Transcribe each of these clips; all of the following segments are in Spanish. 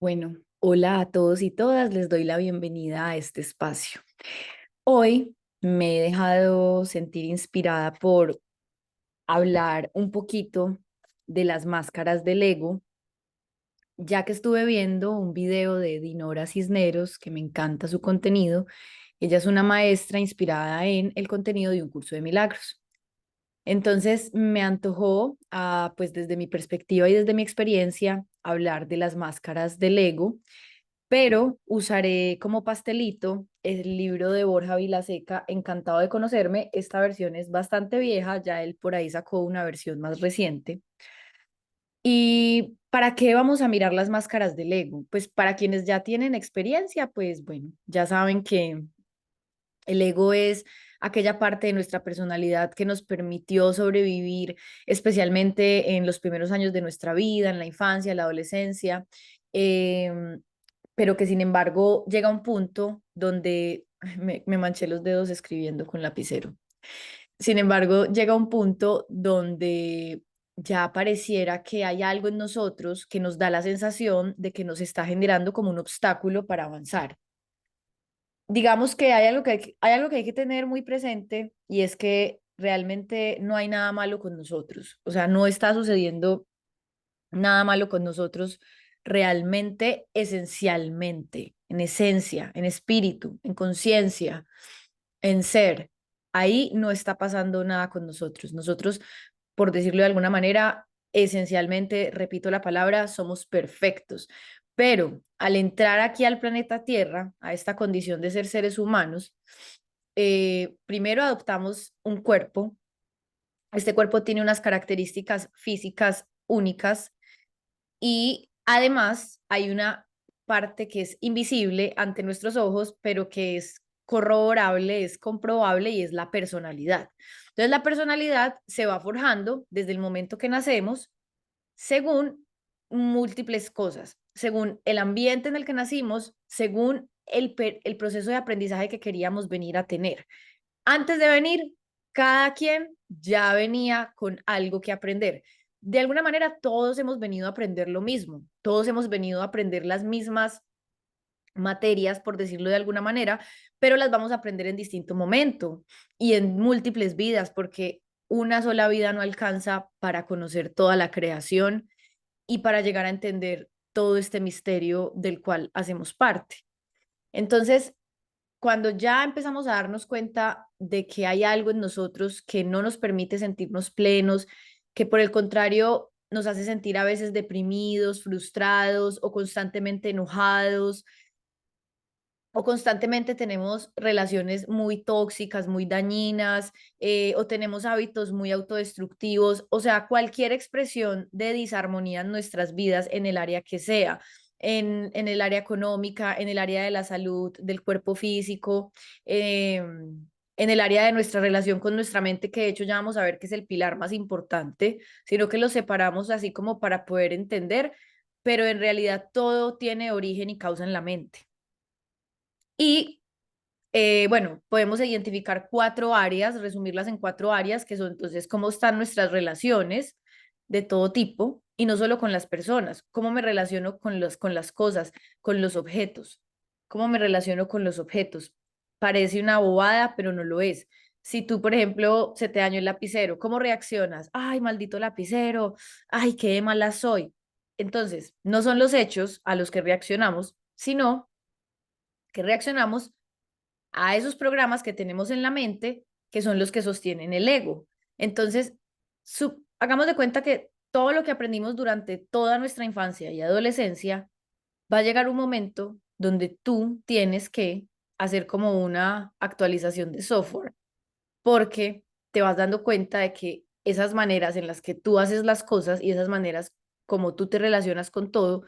Bueno, hola a todos y todas, les doy la bienvenida a este espacio. Hoy me he dejado sentir inspirada por hablar un poquito de las máscaras del ego, ya que estuve viendo un video de Dinora Cisneros, que me encanta su contenido. Ella es una maestra inspirada en el contenido de un curso de milagros. Entonces me antojó, pues desde mi perspectiva y desde mi experiencia, hablar de las máscaras del ego, pero usaré como pastelito el libro de Borja Vilaseca, Encantado de conocerme. Esta versión es bastante vieja, ya él por ahí sacó una versión más reciente. ¿Y para qué vamos a mirar las máscaras del ego? Pues para quienes ya tienen experiencia, pues bueno, ya saben que el ego es aquella parte de nuestra personalidad que nos permitió sobrevivir, especialmente en los primeros años de nuestra vida, en la infancia, la adolescencia, pero que sin embargo llega a un punto donde me manché los dedos escribiendo con lapicero. Sin embargo, llega a un punto donde ya pareciera que hay algo en nosotros que nos da la sensación de que nos está generando como un obstáculo para avanzar. Digamos que hay algo que hay que tener muy presente, y es que realmente no hay nada malo con nosotros. O sea, no está sucediendo nada malo con nosotros realmente, esencialmente, en esencia, en espíritu, en conciencia, en ser. Ahí no está pasando nada con nosotros. Nosotros, por decirlo de alguna manera, esencialmente, repito la palabra, somos perfectos. Pero al entrar aquí al planeta Tierra, a esta condición de ser seres humanos, primero adoptamos un cuerpo. Este cuerpo tiene unas características físicas únicas, y además hay una parte que es invisible ante nuestros ojos, pero que es corroborable, es comprobable, y es la personalidad. Entonces la personalidad se va forjando desde el momento que nacemos según múltiples cosas, según el ambiente en el que nacimos, según el proceso de aprendizaje que queríamos venir a tener. Antes de venir, cada quien ya venía con algo que aprender. De alguna manera, todos hemos venido a aprender lo mismo, todos hemos venido a aprender las mismas materias, por decirlo de alguna manera, pero las vamos a aprender en distinto momento y en múltiples vidas, porque una sola vida no alcanza para conocer toda la creación y para llegar a entender todo este misterio del cual hacemos parte. Entonces, cuando ya empezamos a darnos cuenta de que hay algo en nosotros que no nos permite sentirnos plenos, que por el contrario nos hace sentir a veces deprimidos, frustrados o constantemente enojados, o constantemente tenemos relaciones muy tóxicas, muy dañinas, o tenemos hábitos muy autodestructivos, o sea, cualquier expresión de disarmonía en nuestras vidas, en el área que sea, en el área económica, en el área de la salud, del cuerpo físico, en el área de nuestra relación con nuestra mente, que de hecho ya vamos a ver que es el pilar más importante, sino que lo separamos así como para poder entender, pero en realidad todo tiene origen y causa en la mente. Y bueno, podemos identificar cuatro áreas, resumirlas en cuatro áreas, que son entonces cómo están nuestras relaciones de todo tipo, y no solo con las personas, cómo me relaciono con las cosas, con los objetos, cómo me relaciono con los objetos. Parece una bobada, pero no lo es. Si tú, por ejemplo, se te dañó el lapicero, ¿cómo reaccionas? Ay, maldito lapicero, ay, qué mala soy. Entonces, no son los hechos a los que reaccionamos, sino que reaccionamos a esos programas que tenemos en la mente, que son los que sostienen el ego. Entonces, hagamos de cuenta que todo lo que aprendimos durante toda nuestra infancia y adolescencia va a llegar un momento donde tú tienes que hacer como una actualización de software, porque te vas dando cuenta de que esas maneras en las que tú haces las cosas y esas maneras como tú te relacionas con todo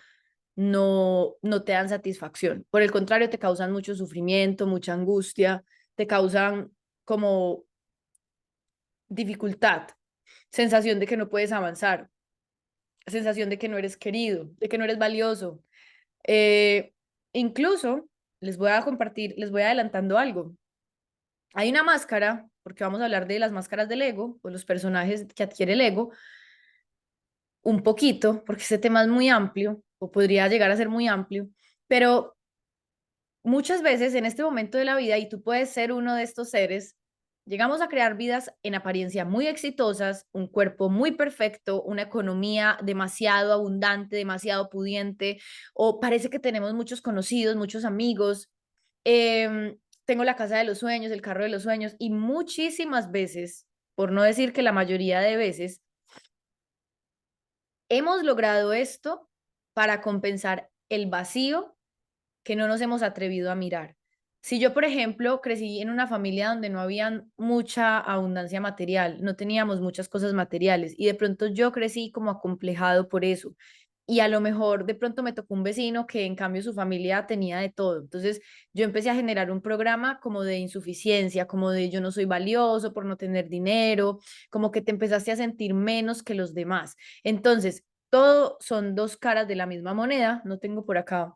no te dan satisfacción. Por el contrario, te causan mucho sufrimiento, mucha angustia, te causan como dificultad, sensación de que no puedes avanzar, sensación de que no eres querido, de que no eres valioso. Eh, Incluso les voy a compartir, les voy adelantando algo. Hay una máscara, porque vamos a hablar de las máscaras del ego, o los personajes que adquiere el ego, un poquito, porque este tema es muy amplio. o podría llegar a ser muy amplio, pero muchas veces en este momento de la vida, y tú puedes ser uno de estos seres, llegamos a crear vidas en apariencia muy exitosas, un cuerpo muy perfecto, una economía demasiado abundante, demasiado pudiente, o parece que tenemos muchos conocidos, muchos amigos. Tengo la casa de los sueños, el carro de los sueños, y muchísimas veces, por no decir que la mayoría de veces, hemos logrado esto para compensar el vacío que no nos hemos atrevido a mirar. Si yo, por ejemplo, crecí en una familia donde no había mucha abundancia material, no teníamos muchas cosas materiales y de pronto yo crecí como acomplejado por eso. Y a lo mejor de pronto me tocó un vecino que en cambio su familia tenía de todo. Entonces yo empecé a generar un programa como de insuficiencia, como de yo no soy valioso por no tener dinero, como que te empezaste a sentir menos que los demás. Entonces, todo son dos caras de la misma moneda. No tengo por acá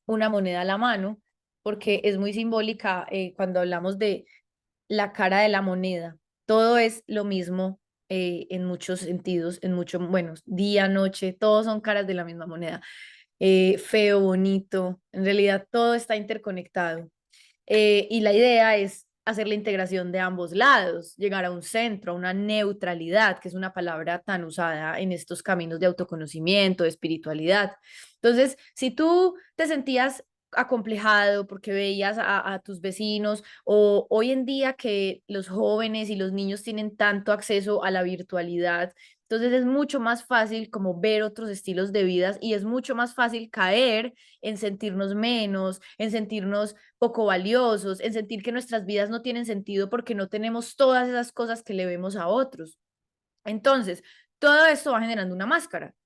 una moneda a la mano, porque es muy simbólica cuando hablamos de la cara de la moneda. Todo es lo mismo en muchos sentidos, en muchos, bueno, día, noche, todos son caras de la misma moneda. Feo, bonito, en realidad todo está interconectado. Y la idea es hacer la integración de ambos lados, llegar a un centro, a una neutralidad, que es una palabra tan usada en estos caminos de autoconocimiento, de espiritualidad. Entonces, si tú te sentías acomplejado porque veías a tus vecinos o hoy en día que los jóvenes y los niños tienen tanto acceso a la virtualidad, entonces es mucho más fácil como ver otros estilos de vida y es mucho más fácil caer en sentirnos menos, en sentirnos poco valiosos, en sentir que nuestras vidas no tienen sentido porque no tenemos todas esas cosas que le vemos a otros. Entonces, todo esto va generando una máscara.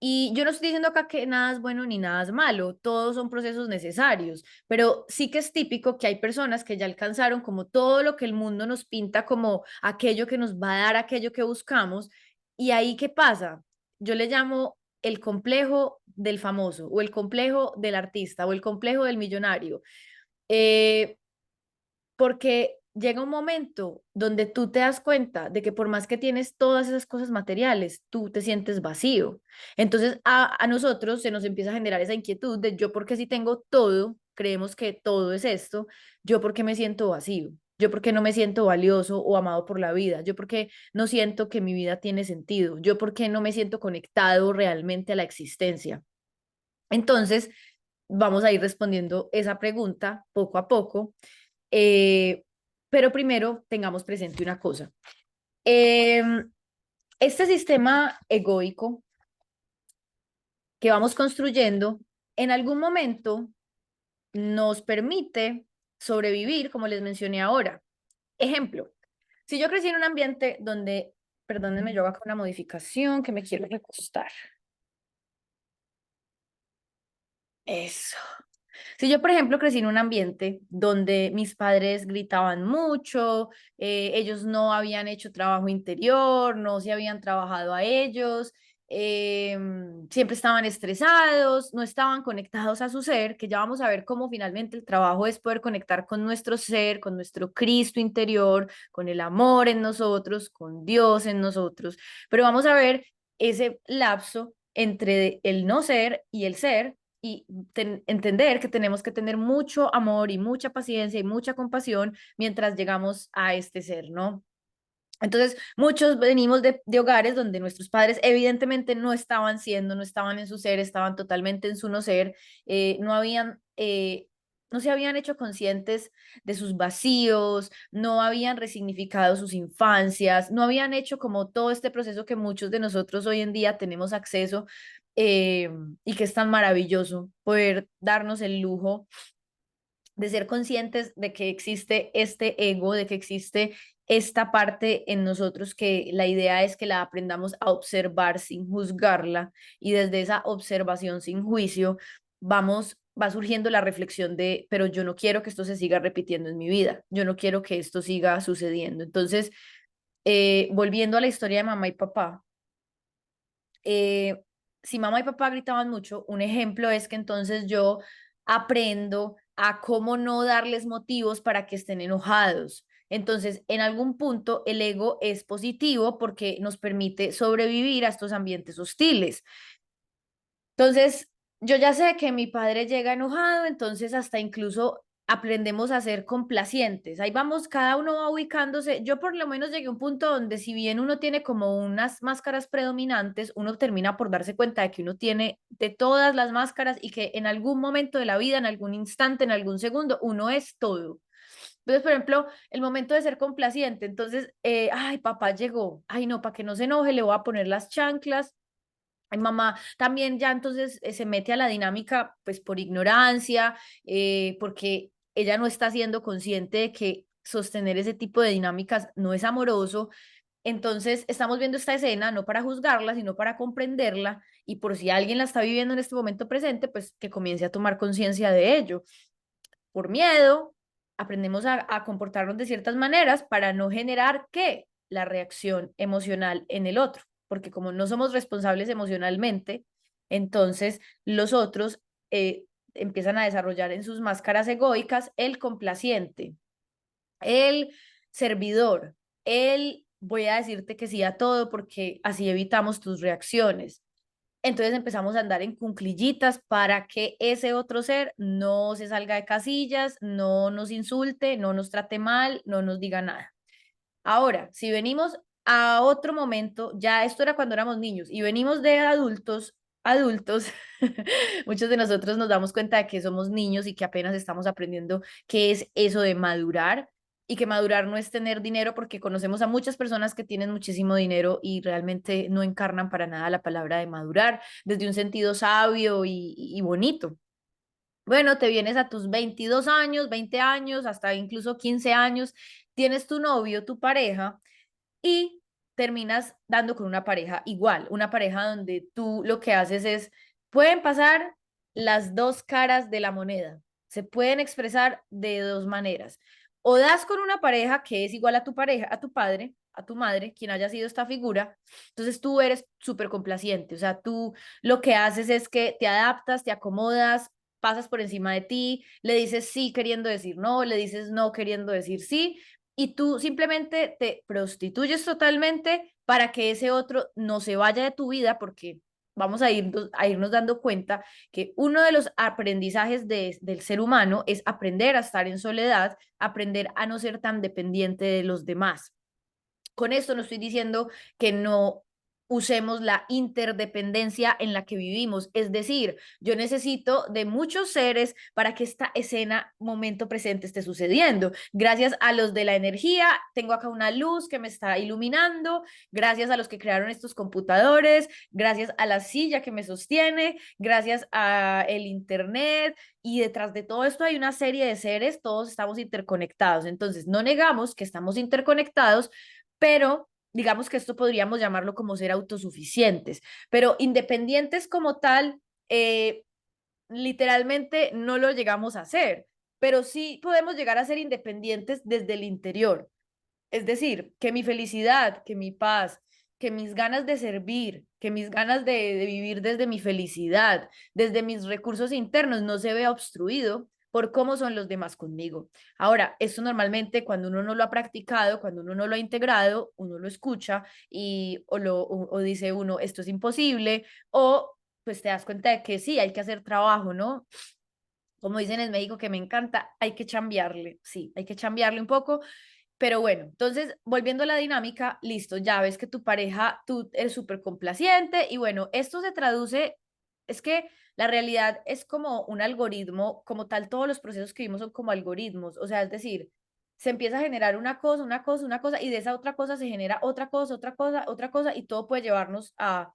Y yo no estoy diciendo acá que nada es bueno ni nada es malo, todos son procesos necesarios, pero sí que es típico que hay personas que ya alcanzaron como todo lo que el mundo nos pinta como aquello que nos va a dar aquello que buscamos. Y ahí, ¿qué pasa? Yo le llamo el complejo del famoso o el complejo del artista o el complejo del millonario. Eh, Porque llega un momento donde tú te das cuenta de que por más que tienes todas esas cosas materiales, tú te sientes vacío. Entonces a nosotros se nos empieza a generar esa inquietud de yo porque si tengo todo, creemos que todo es esto, yo porque me siento vacío, yo porque no me siento valioso o amado por la vida, yo porque no siento que mi vida tiene sentido, yo porque no me siento conectado realmente a la existencia. Entonces, vamos a ir respondiendo esa pregunta poco a poco. Eh, pero primero tengamos presente una cosa. Eh, este sistema egoico que vamos construyendo en algún momento nos permite sobrevivir, como les mencioné ahora. Ejemplo, si yo crecí en un ambiente donde, perdónenme, yo hago acá una modificación que me quiero recostar. Eso. Si yo, por ejemplo, crecí en un ambiente donde mis padres gritaban mucho, ellos no habían hecho trabajo interior, no se habían trabajado a ellos, siempre estaban estresados, no estaban conectados a su ser, que ya vamos a ver cómo finalmente el trabajo es poder conectar con nuestro ser, con nuestro Cristo interior, con el amor en nosotros, con Dios en nosotros, pero vamos a ver ese lapso entre el no ser y el ser y entender que tenemos que tener mucho amor y mucha paciencia y mucha compasión mientras llegamos a este ser, ¿no? Entonces, muchos venimos de hogares donde nuestros padres evidentemente no estaban siendo, no estaban en su ser, estaban totalmente en su no ser, no habían... no se habían hecho conscientes de sus vacíos, no habían resignificado sus infancias, no habían hecho como todo este proceso que muchos de nosotros hoy en día tenemos acceso eh, y que es tan maravilloso poder darnos el lujo de ser conscientes de que existe este ego, de que existe esta parte en nosotros que la idea es que la aprendamos a observar sin juzgarla y desde esa observación sin juicio va surgiendo la reflexión de, pero yo no quiero que esto se siga repitiendo en mi vida, yo no quiero que esto siga sucediendo. Entonces, volviendo a la historia de mamá y papá, eh, si mamá y papá gritaban mucho, un ejemplo es que entonces yo aprendo a cómo no darles motivos para que estén enojados. Entonces, en algún punto, el ego es positivo porque nos permite sobrevivir a estos ambientes hostiles. Entonces, yo ya sé que mi padre llega enojado, entonces hasta incluso aprendemos a ser complacientes. Ahí vamos, cada uno va ubicándose. Yo por lo menos llegué a un punto donde si bien uno tiene como unas máscaras predominantes, uno termina por darse cuenta de que uno tiene de todas las máscaras y que en algún momento de la vida, en algún instante, en algún segundo, uno es todo. Entonces, por ejemplo, el momento de ser complaciente, entonces, ay, papá llegó, ay, no, para que no se enoje, le voy a poner las chanclas. Mi mamá también ya entonces se mete a la dinámica pues por ignorancia, porque ella no está siendo consciente de que sostener ese tipo de dinámicas no es amoroso. Entonces estamos viendo esta escena no para juzgarla, sino para comprenderla y por si alguien la está viviendo en este momento presente, pues que comience a tomar conciencia de ello. Por miedo, aprendemos a comportarnos de ciertas maneras para no generar ¿qué? La reacción emocional en el otro, porque como no somos responsables emocionalmente, entonces los otros empiezan a desarrollar en sus máscaras egoicas el complaciente, el servidor, el voy a decirte que sí a todo porque así evitamos tus reacciones. Entonces empezamos a andar en cunclillitas para que ese otro ser no se salga de casillas, no nos insulte, no nos trate mal, no nos diga nada. Ahora, si venimos a otro momento, ya esto era cuando éramos niños y venimos de adultos, muchos de nosotros nos damos cuenta de que somos niños y que apenas estamos aprendiendo qué es eso de madurar y que madurar no es tener dinero porque conocemos a muchas personas que tienen muchísimo dinero y realmente no encarnan para nada la palabra de madurar desde un sentido sabio y bonito. Bueno, te vienes a tus 22 años, 20 años, hasta incluso 15 años, tienes tu novio, tu pareja, y terminas dando con una pareja igual, una pareja donde tú lo que haces es, pueden pasar las dos caras de la moneda, se pueden expresar de dos maneras. O das con una pareja que es igual a tu pareja, a tu padre, a tu madre, quien haya sido esta figura, entonces tú eres súper complaciente, o sea, tú lo que haces es que te adaptas, te acomodas, pasas por encima de ti, le dices sí queriendo decir no, le dices no queriendo decir sí, y tú simplemente te prostituyes totalmente para que ese otro no se vaya de tu vida porque vamos a irnos dando cuenta que uno de los aprendizajes del ser humano es aprender a estar en soledad, aprender a no ser tan dependiente de los demás. Con esto no estoy diciendo que no usemos la interdependencia en la que vivimos. Es decir, yo necesito de muchos seres para que esta escena, momento presente, esté sucediendo. Gracias a los de la energía, tengo acá una luz que me está iluminando, gracias a los que crearon estos computadores, gracias a la silla que me sostiene, gracias a el internet y detrás de todo esto hay una serie de seres, todos estamos interconectados. Entonces, no negamos que estamos interconectados, pero digamos que esto podríamos llamarlo como ser autosuficientes, pero independientes como tal, literalmente no lo llegamos a hacer, pero sí podemos llegar a ser independientes desde el interior. Es decir, que mi felicidad, que mi paz, que mis ganas de servir, que mis ganas de vivir desde mi felicidad, desde mis recursos internos, no se vea obstruido por cómo son los demás conmigo. Ahora, esto normalmente cuando uno no lo ha practicado, cuando uno no lo ha integrado, uno lo escucha y o dice uno, esto es imposible, o pues te das cuenta de que sí, hay que hacer trabajo, ¿no? Como dicen en México, que me encanta, hay que chambearle, sí, hay que chambearle un poco, pero bueno, entonces, volviendo a la dinámica, listo, ya ves que tu pareja, tú eres súper complaciente y bueno, esto se traduce, es que la realidad es como un algoritmo, como tal, todos los procesos que vimos son como algoritmos, o sea, es decir, se empieza a generar una cosa, una cosa, una cosa, y de esa otra cosa se genera otra cosa, otra cosa, otra cosa, y todo puede llevarnos a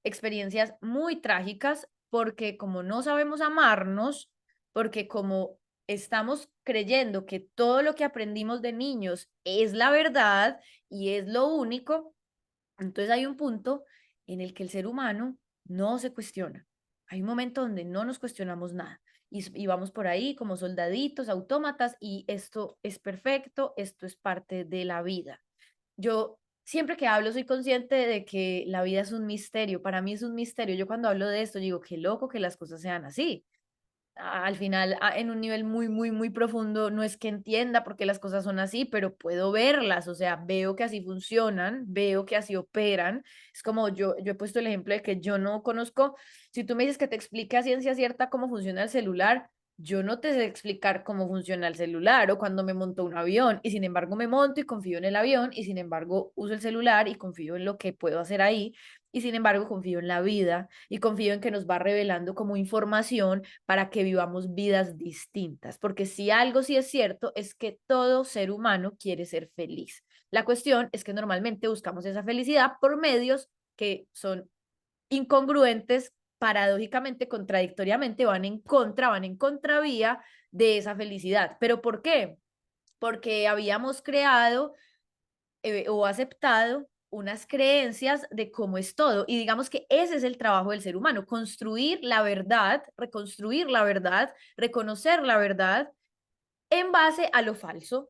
experiencias muy trágicas porque como no sabemos amarnos, porque como estamos creyendo que todo lo que aprendimos de niños es la verdad y es lo único, entonces hay un punto en el que el ser humano no se cuestiona. Hay un momento donde no nos cuestionamos nada y vamos por ahí como soldaditos, autómatas y esto es perfecto, esto es parte de la vida. Yo siempre que hablo soy consciente de que la vida es un misterio, para mí es un misterio. Yo cuando hablo de esto digo, qué loco que las cosas sean así. al final, en un nivel muy, muy, muy profundo, no es que entienda por qué las cosas son así, pero puedo verlas, o sea, veo que así funcionan, veo que así operan. Es como yo he puesto el ejemplo de que yo no conozco, si tú me dices que te explique a ciencia cierta cómo funciona el celular, yo no te sé explicar cómo funciona el celular o cuando me monto un avión y sin embargo me monto y confío en el avión y sin embargo uso el celular y confío en lo que puedo hacer ahí y sin embargo confío en la vida y confío en que nos va revelando como información para que vivamos vidas distintas, porque si algo sí es cierto es que todo ser humano quiere ser feliz. La cuestión es que normalmente buscamos esa felicidad por medios que son incongruentes, paradójicamente, contradictoriamente, van en contravía de esa felicidad. ¿Pero por qué? Porque habíamos creado o aceptado unas creencias de cómo es todo. Y digamos que ese es el trabajo del ser humano, construir la verdad, reconstruir la verdad, reconocer la verdad en base a lo falso.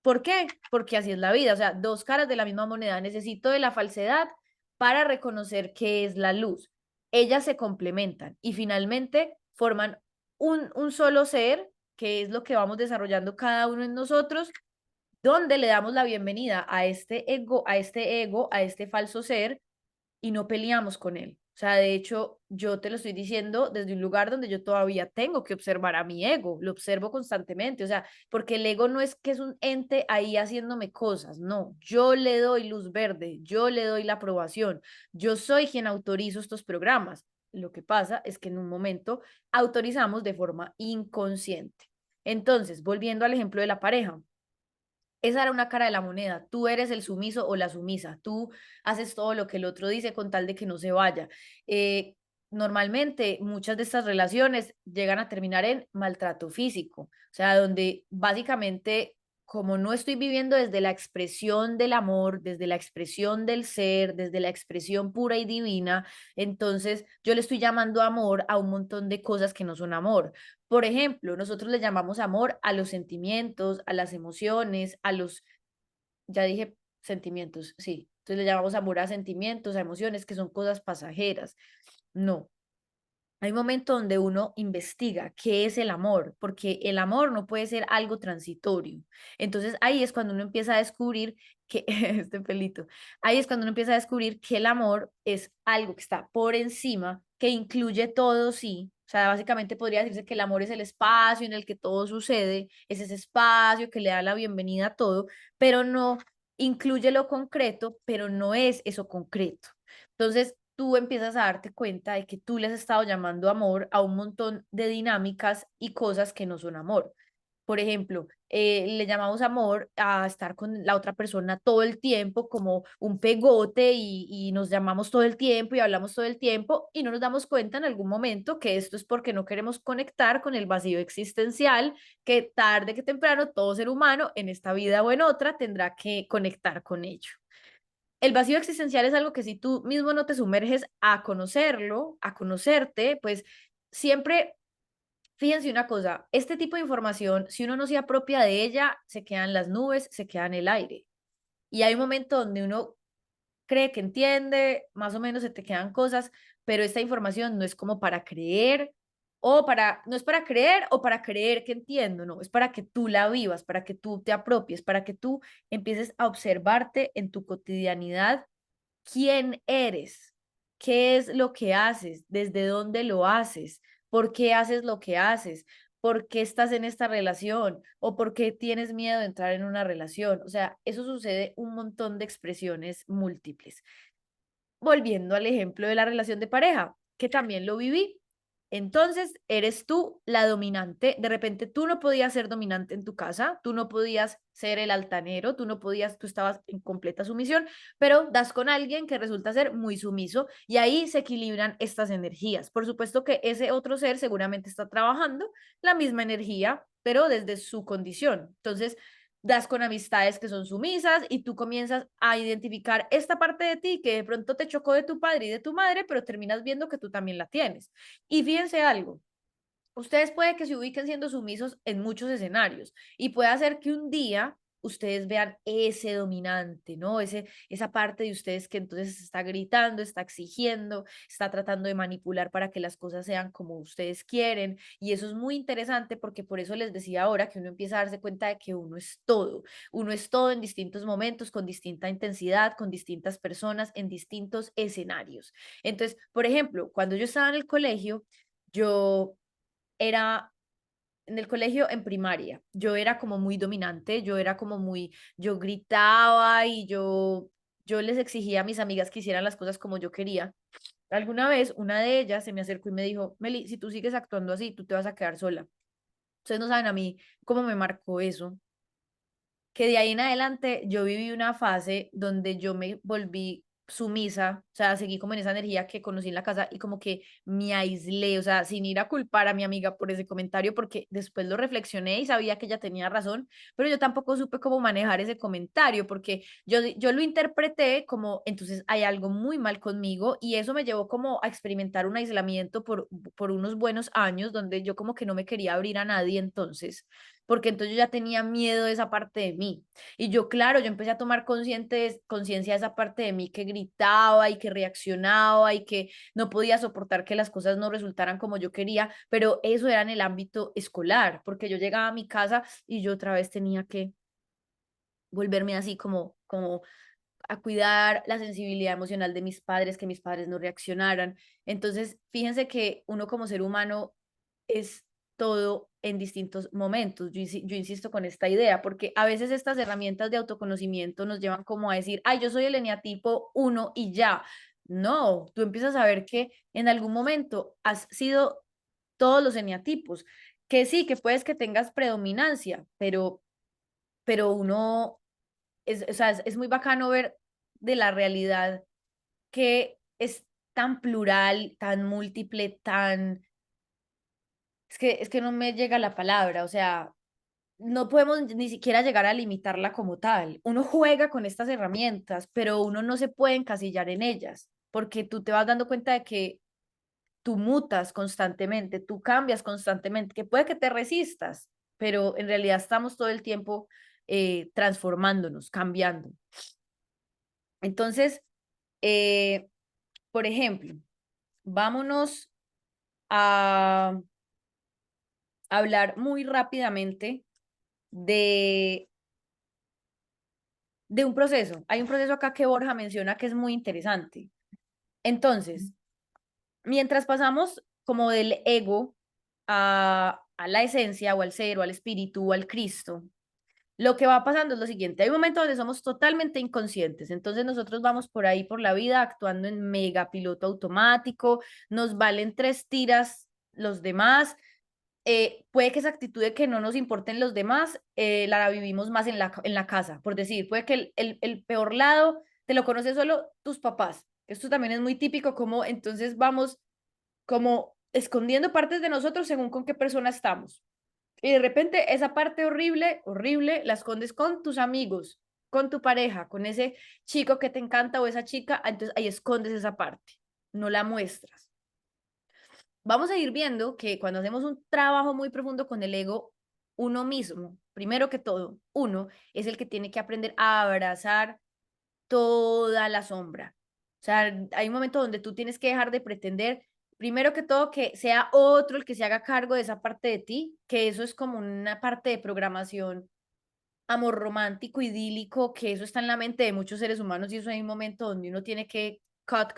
¿Por qué? Porque así es la vida, o sea, dos caras de la misma moneda. Necesito de la falsedad para reconocer qué es la luz. Ellas se complementan y finalmente forman un solo ser, que es lo que vamos desarrollando cada uno en nosotros, donde le damos la bienvenida a este falso ser y no peleamos con él. O sea, de hecho, yo te lo estoy diciendo desde un lugar donde yo todavía tengo que observar a mi ego, lo observo constantemente, o sea, porque el ego no es que es un ente ahí haciéndome cosas, no, yo le doy luz verde, yo le doy la aprobación, yo soy quien autorizo estos programas. Lo que pasa es que en un momento autorizamos de forma inconsciente. Entonces, volviendo al ejemplo de la pareja, esa era una cara de la moneda. Tú eres el sumiso o la sumisa. Tú haces todo lo que el otro dice con tal de que no se vaya. Eh, Normalmente muchas de estas relaciones llegan a terminar en maltrato físico, o sea, donde básicamente como no estoy viviendo desde la expresión del amor, desde la expresión del ser, desde la expresión pura y divina, entonces yo le estoy llamando amor a un montón de cosas que no son amor. Por ejemplo, nosotros le llamamos amor a los sentimientos, a las emociones, ya dije sentimientos, sí. Entonces le llamamos amor a sentimientos, a emociones, que son cosas pasajeras. No, hay un momento donde uno investiga qué es el amor, porque el amor no puede ser algo transitorio. Entonces ahí es cuando uno empieza a descubrir que, este pelito, ahí es cuando uno empieza a descubrir que el amor es algo que está por encima, que incluye todo, sí. O sea, básicamente podría decirse que el amor es el espacio en el que todo sucede, es ese espacio que le da la bienvenida a todo, pero no incluye lo concreto, pero no es eso concreto. Entonces, tú empiezas a darte cuenta de que tú le has estado llamando amor a un montón de dinámicas y cosas que no son amor. Por ejemplo, le llamamos amor a estar con la otra persona todo el tiempo como un pegote y nos llamamos todo el tiempo y hablamos todo el tiempo y no nos damos cuenta en algún momento que esto es porque no queremos conectar con el vacío existencial que tarde que temprano todo ser humano en esta vida o en otra tendrá que conectar con ello. El vacío existencial es algo que si tú mismo no te sumerges a conocerlo, a conocerte, pues siempre, fíjense una cosa, este tipo de información, si uno no se apropia de ella, se queda en las nubes, se queda en el aire. Y hay un momento donde uno cree que entiende, más o menos se te quedan cosas, pero esta información no es como para creer no es para creer o para creer que entiendo, no, es para que tú la vivas, para que tú te apropies, para que tú empieces a observarte en tu cotidianidad quién eres, qué es lo que haces, desde dónde lo haces, por qué haces lo que haces, por qué estás en esta relación o por qué tienes miedo de entrar en una relación. O sea, eso sucede un montón de expresiones múltiples. Volviendo al ejemplo de la relación de pareja, que también lo viví. Entonces, eres tú la dominante. De repente tú no podías ser dominante en tu casa, tú no podías ser el altanero, tú estabas en completa sumisión, pero das con alguien que resulta ser muy sumiso y ahí se equilibran estas energías. Por supuesto que ese otro ser seguramente está trabajando la misma energía, pero desde su condición. Entonces, das con amistades que son sumisas y tú comienzas a identificar esta parte de ti que de pronto te chocó de tu padre y de tu madre, pero terminas viendo que tú también la tienes. Y fíjense algo, ustedes puede que se ubiquen siendo sumisos en muchos escenarios y puede hacer que un día ustedes vean ese dominante, ¿no? Esa parte de ustedes que entonces está gritando, está exigiendo, está tratando de manipular para que las cosas sean como ustedes quieren. Y eso es muy interesante porque por eso les decía ahora que uno empieza a darse cuenta de que uno es todo en distintos momentos, con distinta intensidad, con distintas personas, en distintos escenarios. Entonces, por ejemplo, cuando yo estaba en el colegio, yo era en el colegio en primaria, yo era como muy dominante, yo era como muy, yo gritaba y yo les exigía a mis amigas que hicieran las cosas como yo quería. Alguna vez una de ellas se me acercó y me dijo, Meli, si tú sigues actuando así, tú te vas a quedar sola. Ustedes no saben a mí cómo me marcó eso, que de ahí en adelante yo viví una fase donde yo me volví sumisa, o sea, seguí como en esa energía que conocí en la casa y como que me aislé, o sea, sin ir a culpar a mi amiga por ese comentario, porque después lo reflexioné y sabía que ella tenía razón, pero yo tampoco supe cómo manejar ese comentario, porque yo lo interpreté como, entonces hay algo muy mal conmigo y eso me llevó como a experimentar un aislamiento por unos buenos años donde yo como que no me quería abrir a nadie entonces porque entonces yo ya tenía miedo de esa parte de mí. Y yo, claro, yo empecé a tomar conciencia de esa parte de mí que gritaba y que reaccionaba y que no podía soportar que las cosas no resultaran como yo quería, pero eso era en el ámbito escolar, porque yo llegaba a mi casa y yo otra vez tenía que volverme así como a cuidar la sensibilidad emocional de mis padres, que mis padres no reaccionaran. Entonces, fíjense que uno como ser humano es todo en distintos momentos. Yo insisto con esta idea, porque a veces estas herramientas de autoconocimiento nos llevan como a decir, ay, yo soy el eneatipo uno y ya. No, tú empiezas a ver que en algún momento has sido todos los eneatipos, que sí, que puedes que tengas predominancia, pero uno o sea, es muy bacano ver de la realidad que es tan plural, tan múltiple, es que no me llega la palabra, o sea, no podemos ni siquiera llegar a limitarla como tal. Uno juega con estas herramientas, pero uno no se puede encasillar en ellas, porque tú te vas dando cuenta de que tú mutas constantemente, tú cambias constantemente, que puede que te resistas, pero en realidad estamos todo el tiempo transformándonos, cambiando. Entonces, eh, por ejemplo, vámonos a hablar muy rápidamente de, de un proceso. Hay un proceso acá que Borja menciona que es muy interesante. Entonces, mientras pasamos como del ego a la esencia o al ser o al espíritu o al Cristo, lo que va pasando es lo siguiente, hay un momento donde somos totalmente inconscientes, entonces nosotros vamos por ahí por la vida actuando en mega piloto automático, nos valen tres tiras los demás, puede que esa actitud de que no nos importen los demás la vivimos más en la casa, por decir, puede que el peor lado te lo conoces solo tus papás, esto también es muy típico como entonces vamos como escondiendo partes de nosotros según con qué persona estamos. Y de repente esa parte horrible, horrible, la escondes con tus amigos, con tu pareja, con ese chico que te encanta o esa chica, entonces ahí escondes esa parte, no la muestras. Vamos a ir viendo que cuando hacemos un trabajo muy profundo con el ego, uno mismo, primero que todo, uno es el que tiene que aprender a abrazar toda la sombra. O sea, hay un momento donde tú tienes que dejar de pretender, primero que todo, que sea otro el que se haga cargo de esa parte de ti, que eso es como una parte de programación, amor romántico, idílico, que eso está en la mente de muchos seres humanos y eso hay un momento donde uno tiene que cut,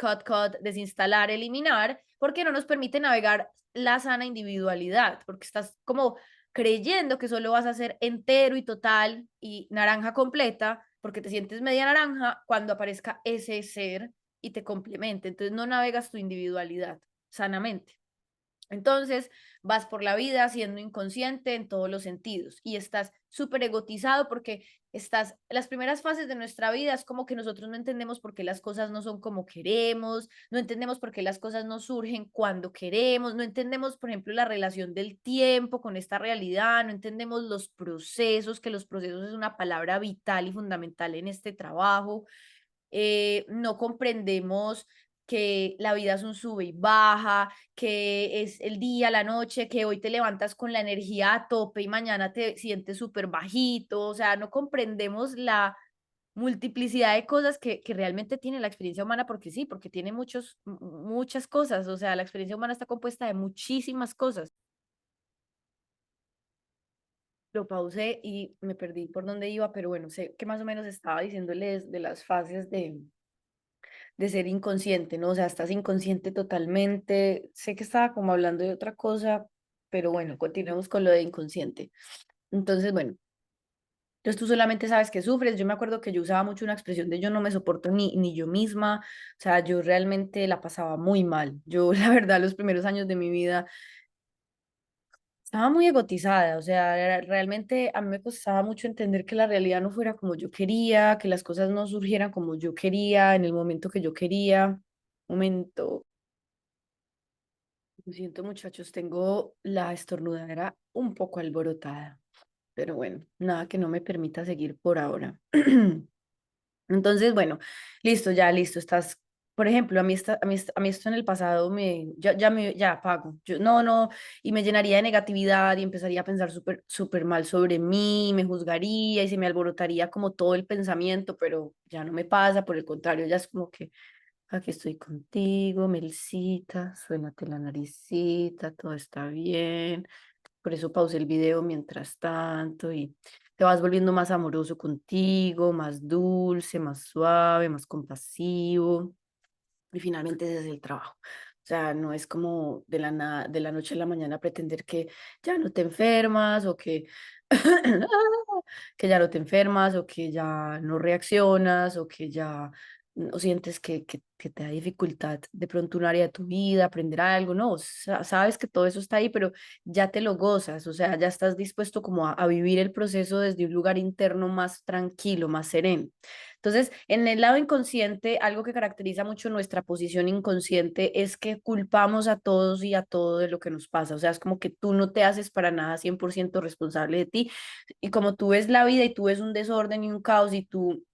desinstalar, eliminar, porque no nos permite navegar la sana individualidad, porque estás como creyendo que solo vas a ser entero y total y naranja completa, porque te sientes media naranja cuando aparezca ese ser y te complemente. Entonces no navegas tu individualidad sanamente. Entonces, vas por la vida siendo inconsciente en todos los sentidos y estás súper egotizado porque las primeras fases de nuestra vida es como que nosotros no entendemos por qué las cosas no son como queremos, no entendemos por qué las cosas no surgen cuando queremos, no entendemos, por ejemplo, la relación del tiempo con esta realidad, no entendemos los procesos, que los procesos es una palabra vital y fundamental en este trabajo, no comprendemos que la vida es un sube y baja, que es el día, la noche, que hoy te levantas con la energía a tope y mañana te sientes súper bajito, o sea, no comprendemos la multiplicidad de cosas que realmente tiene la experiencia humana, porque sí, porque tiene muchas cosas, o sea, la experiencia humana está compuesta de muchísimas cosas. Lo pausé y me perdí por dónde iba, pero bueno, sé que más o menos estaba diciéndoles de las fases de ser inconsciente, ¿no? O sea, estás inconsciente totalmente. Sé que estaba como hablando de otra cosa, pero bueno, continuemos con lo de inconsciente. Entonces, bueno, entonces tú solamente sabes que sufres. Yo me acuerdo que yo usaba mucho una expresión de yo no me soporto ni yo misma. O sea, yo realmente la pasaba muy mal. Yo, la verdad, los primeros años de mi vida estaba muy egotizada. O sea, realmente a mí me costaba mucho entender que la realidad no fuera como yo quería, que las cosas no surgieran como yo quería, en el momento que yo quería. Momento. Lo siento, muchachos, tengo la estornudadera un poco alborotada, pero bueno, nada que no me permita seguir por ahora. Entonces, bueno, listo, ya, listo, estás, por ejemplo, a mí esto en el pasado ya apago, yo, no, no, y me llenaría de negatividad y empezaría a pensar súper mal sobre mí, me juzgaría y se me alborotaría como todo el pensamiento, pero ya no me pasa, por el contrario, ya es como que aquí estoy contigo, Melcita, suénate la naricita, todo está bien. Por eso pausé el video mientras tanto y te vas volviendo más amoroso contigo, más dulce, más suave, más compasivo. Y finalmente ese es el trabajo. O sea, no es como de la noche a la mañana pretender que ya no te enfermas o que, que ya no te enfermas o que ya no reaccionas o que ya no sientes que te da dificultad de pronto un área de tu vida, aprender algo, no, sabes que todo eso está ahí, pero ya te lo gozas, o sea, ya estás dispuesto como a vivir el proceso desde un lugar interno más tranquilo, más sereno. Entonces, en el lado inconsciente, algo que caracteriza mucho nuestra posición inconsciente es que culpamos a todos y a todo de lo que nos pasa. O sea, es como que tú no te haces para nada 100% responsable de ti. Y como tú ves la vida y tú ves un desorden y un caos y tú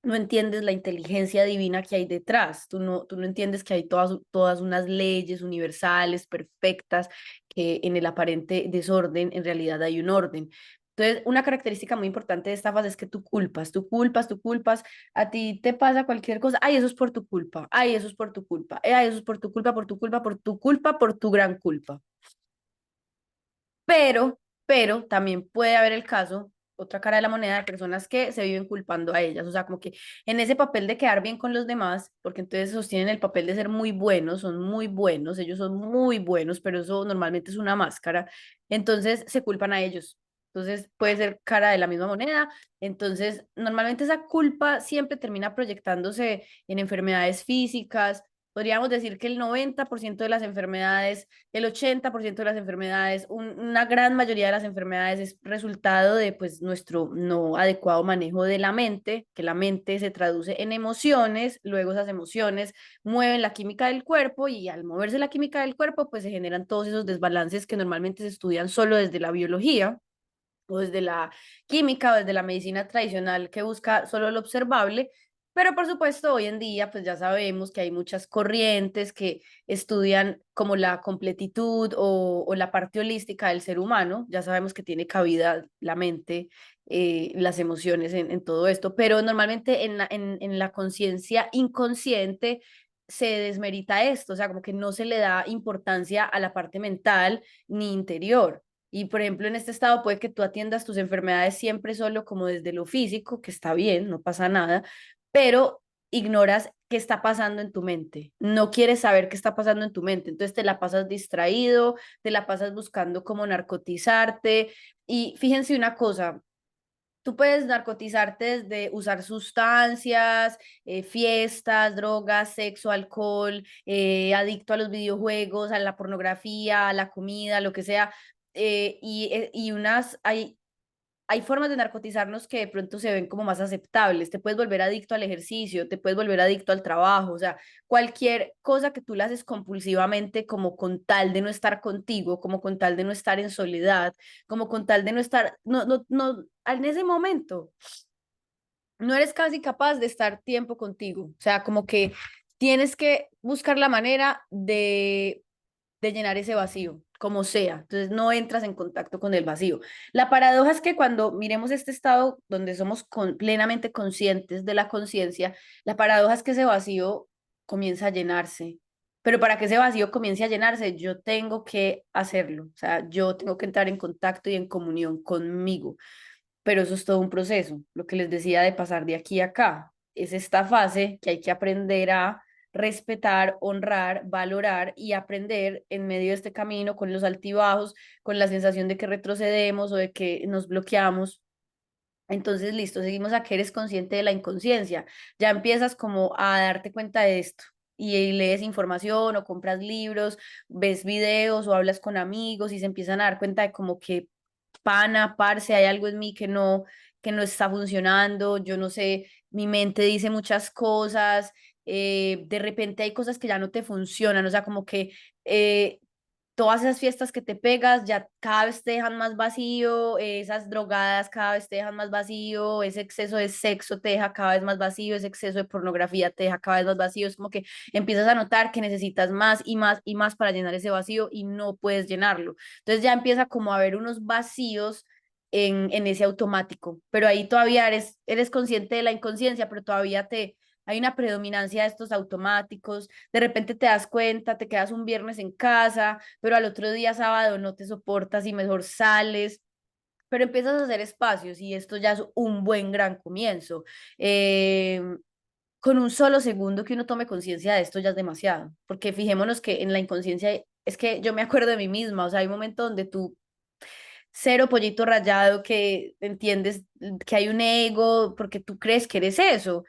no entiendes la inteligencia divina que hay detrás, tú no entiendes que hay todas unas leyes universales, perfectas, que en el aparente desorden en realidad hay un orden. Entonces, una característica muy importante de esta fase es que tú culpas, a ti te pasa cualquier cosa, ay, eso es por tu culpa, ay, eso es por tu culpa, ay, eso es por tu culpa, por tu culpa, por tu culpa, por tu gran culpa. Pero también puede haber el caso, otra cara de la moneda, de personas que se viven culpando a ellas, o sea, como que en ese papel de quedar bien con los demás, porque entonces sostienen el papel de ser muy buenos, son muy buenos, ellos son muy buenos, pero eso normalmente es una máscara, entonces se culpan a ellos. Entonces puede ser cara de la misma moneda. Entonces, normalmente esa culpa siempre termina proyectándose en enfermedades físicas. Podríamos decir que el 90% de las enfermedades, el 80% de las enfermedades, una gran mayoría de las enfermedades es resultado de pues nuestro no adecuado manejo de la mente, que la mente se traduce en emociones, luego esas emociones mueven la química del cuerpo y al moverse la química del cuerpo pues se generan todos esos desbalances que normalmente se estudian solo desde la biología o desde la química o desde la medicina tradicional que busca solo lo observable, pero por supuesto hoy en día pues ya sabemos que hay muchas corrientes que estudian como la completitud o la parte holística del ser humano, ya sabemos que tiene cabida la mente, las emociones en todo esto, pero normalmente en la conciencia inconsciente se desmerita esto, o sea, como que no se le da importancia a la parte mental ni interior. Y por ejemplo, en este estado puede que tú atiendas tus enfermedades siempre solo como desde lo físico, que está bien, no pasa nada, pero ignoras qué está pasando en tu mente. No quieres saber qué está pasando en tu mente. Entonces te la pasas distraído, te la pasas buscando cómo narcotizarte. Y fíjense una cosa. Tú puedes narcotizarte desde usar sustancias, fiestas, drogas, sexo, alcohol, adicto a los videojuegos, a la pornografía, a la comida, lo que sea. Hay formas de narcotizarnos que de pronto se ven como más aceptables. Te puedes volver adicto al ejercicio, te puedes volver adicto al trabajo, o sea, cualquier cosa que tú le haces compulsivamente como con tal de no estar contigo, como con tal de no estar en soledad, como con tal de no estar, no, en ese momento no eres casi capaz de estar tiempo contigo. O sea, como que tienes que buscar la manera de llenar ese vacío, como sea. Entonces no entras en contacto con el vacío. La paradoja es que cuando miremos este estado donde somos plenamente conscientes de la conciencia, la paradoja es que ese vacío comienza a llenarse. Pero para que ese vacío comience a llenarse, yo tengo que hacerlo. O sea, yo tengo que entrar en contacto y en comunión conmigo. Pero eso es todo un proceso. Lo que les decía de pasar de aquí a acá, es esta fase que hay que aprender a respetar, honrar, valorar y aprender en medio de este camino con los altibajos, con la sensación de que retrocedemos o de que nos bloqueamos. Entonces, listo, seguimos a que eres consciente de la inconsciencia. Ya empiezas como a darte cuenta de esto y lees información o compras libros, ves videos o hablas con amigos y se empiezan a dar cuenta de como que pana, parce, hay algo en mí que no está funcionando, yo no sé, mi mente dice muchas cosas, de repente hay cosas que ya no te funcionan, o sea, como que todas esas fiestas que te pegas ya cada vez te dejan más vacío, esas drogadas cada vez te dejan más vacío, ese exceso de sexo te deja cada vez más vacío, ese exceso de pornografía te deja cada vez más vacío, es como que empiezas a notar que necesitas más y más y más para llenar ese vacío y no puedes llenarlo. Entonces ya empieza como a haber unos vacíos en ese automático, pero ahí todavía eres consciente de la inconsciencia, pero todavía hay una predominancia de estos automáticos, de repente te das cuenta, te quedas un viernes en casa, pero al otro día sábado no te soportas y mejor sales, pero empiezas a hacer espacios y esto ya es un buen gran comienzo. Eh, con un solo segundo que uno tome conciencia de esto ya es demasiado, porque fijémonos que en la inconsciencia es que yo me acuerdo de mí misma, o sea, hay un momento donde tú cero pollito rayado que entiendes que hay un ego porque tú crees que eres eso,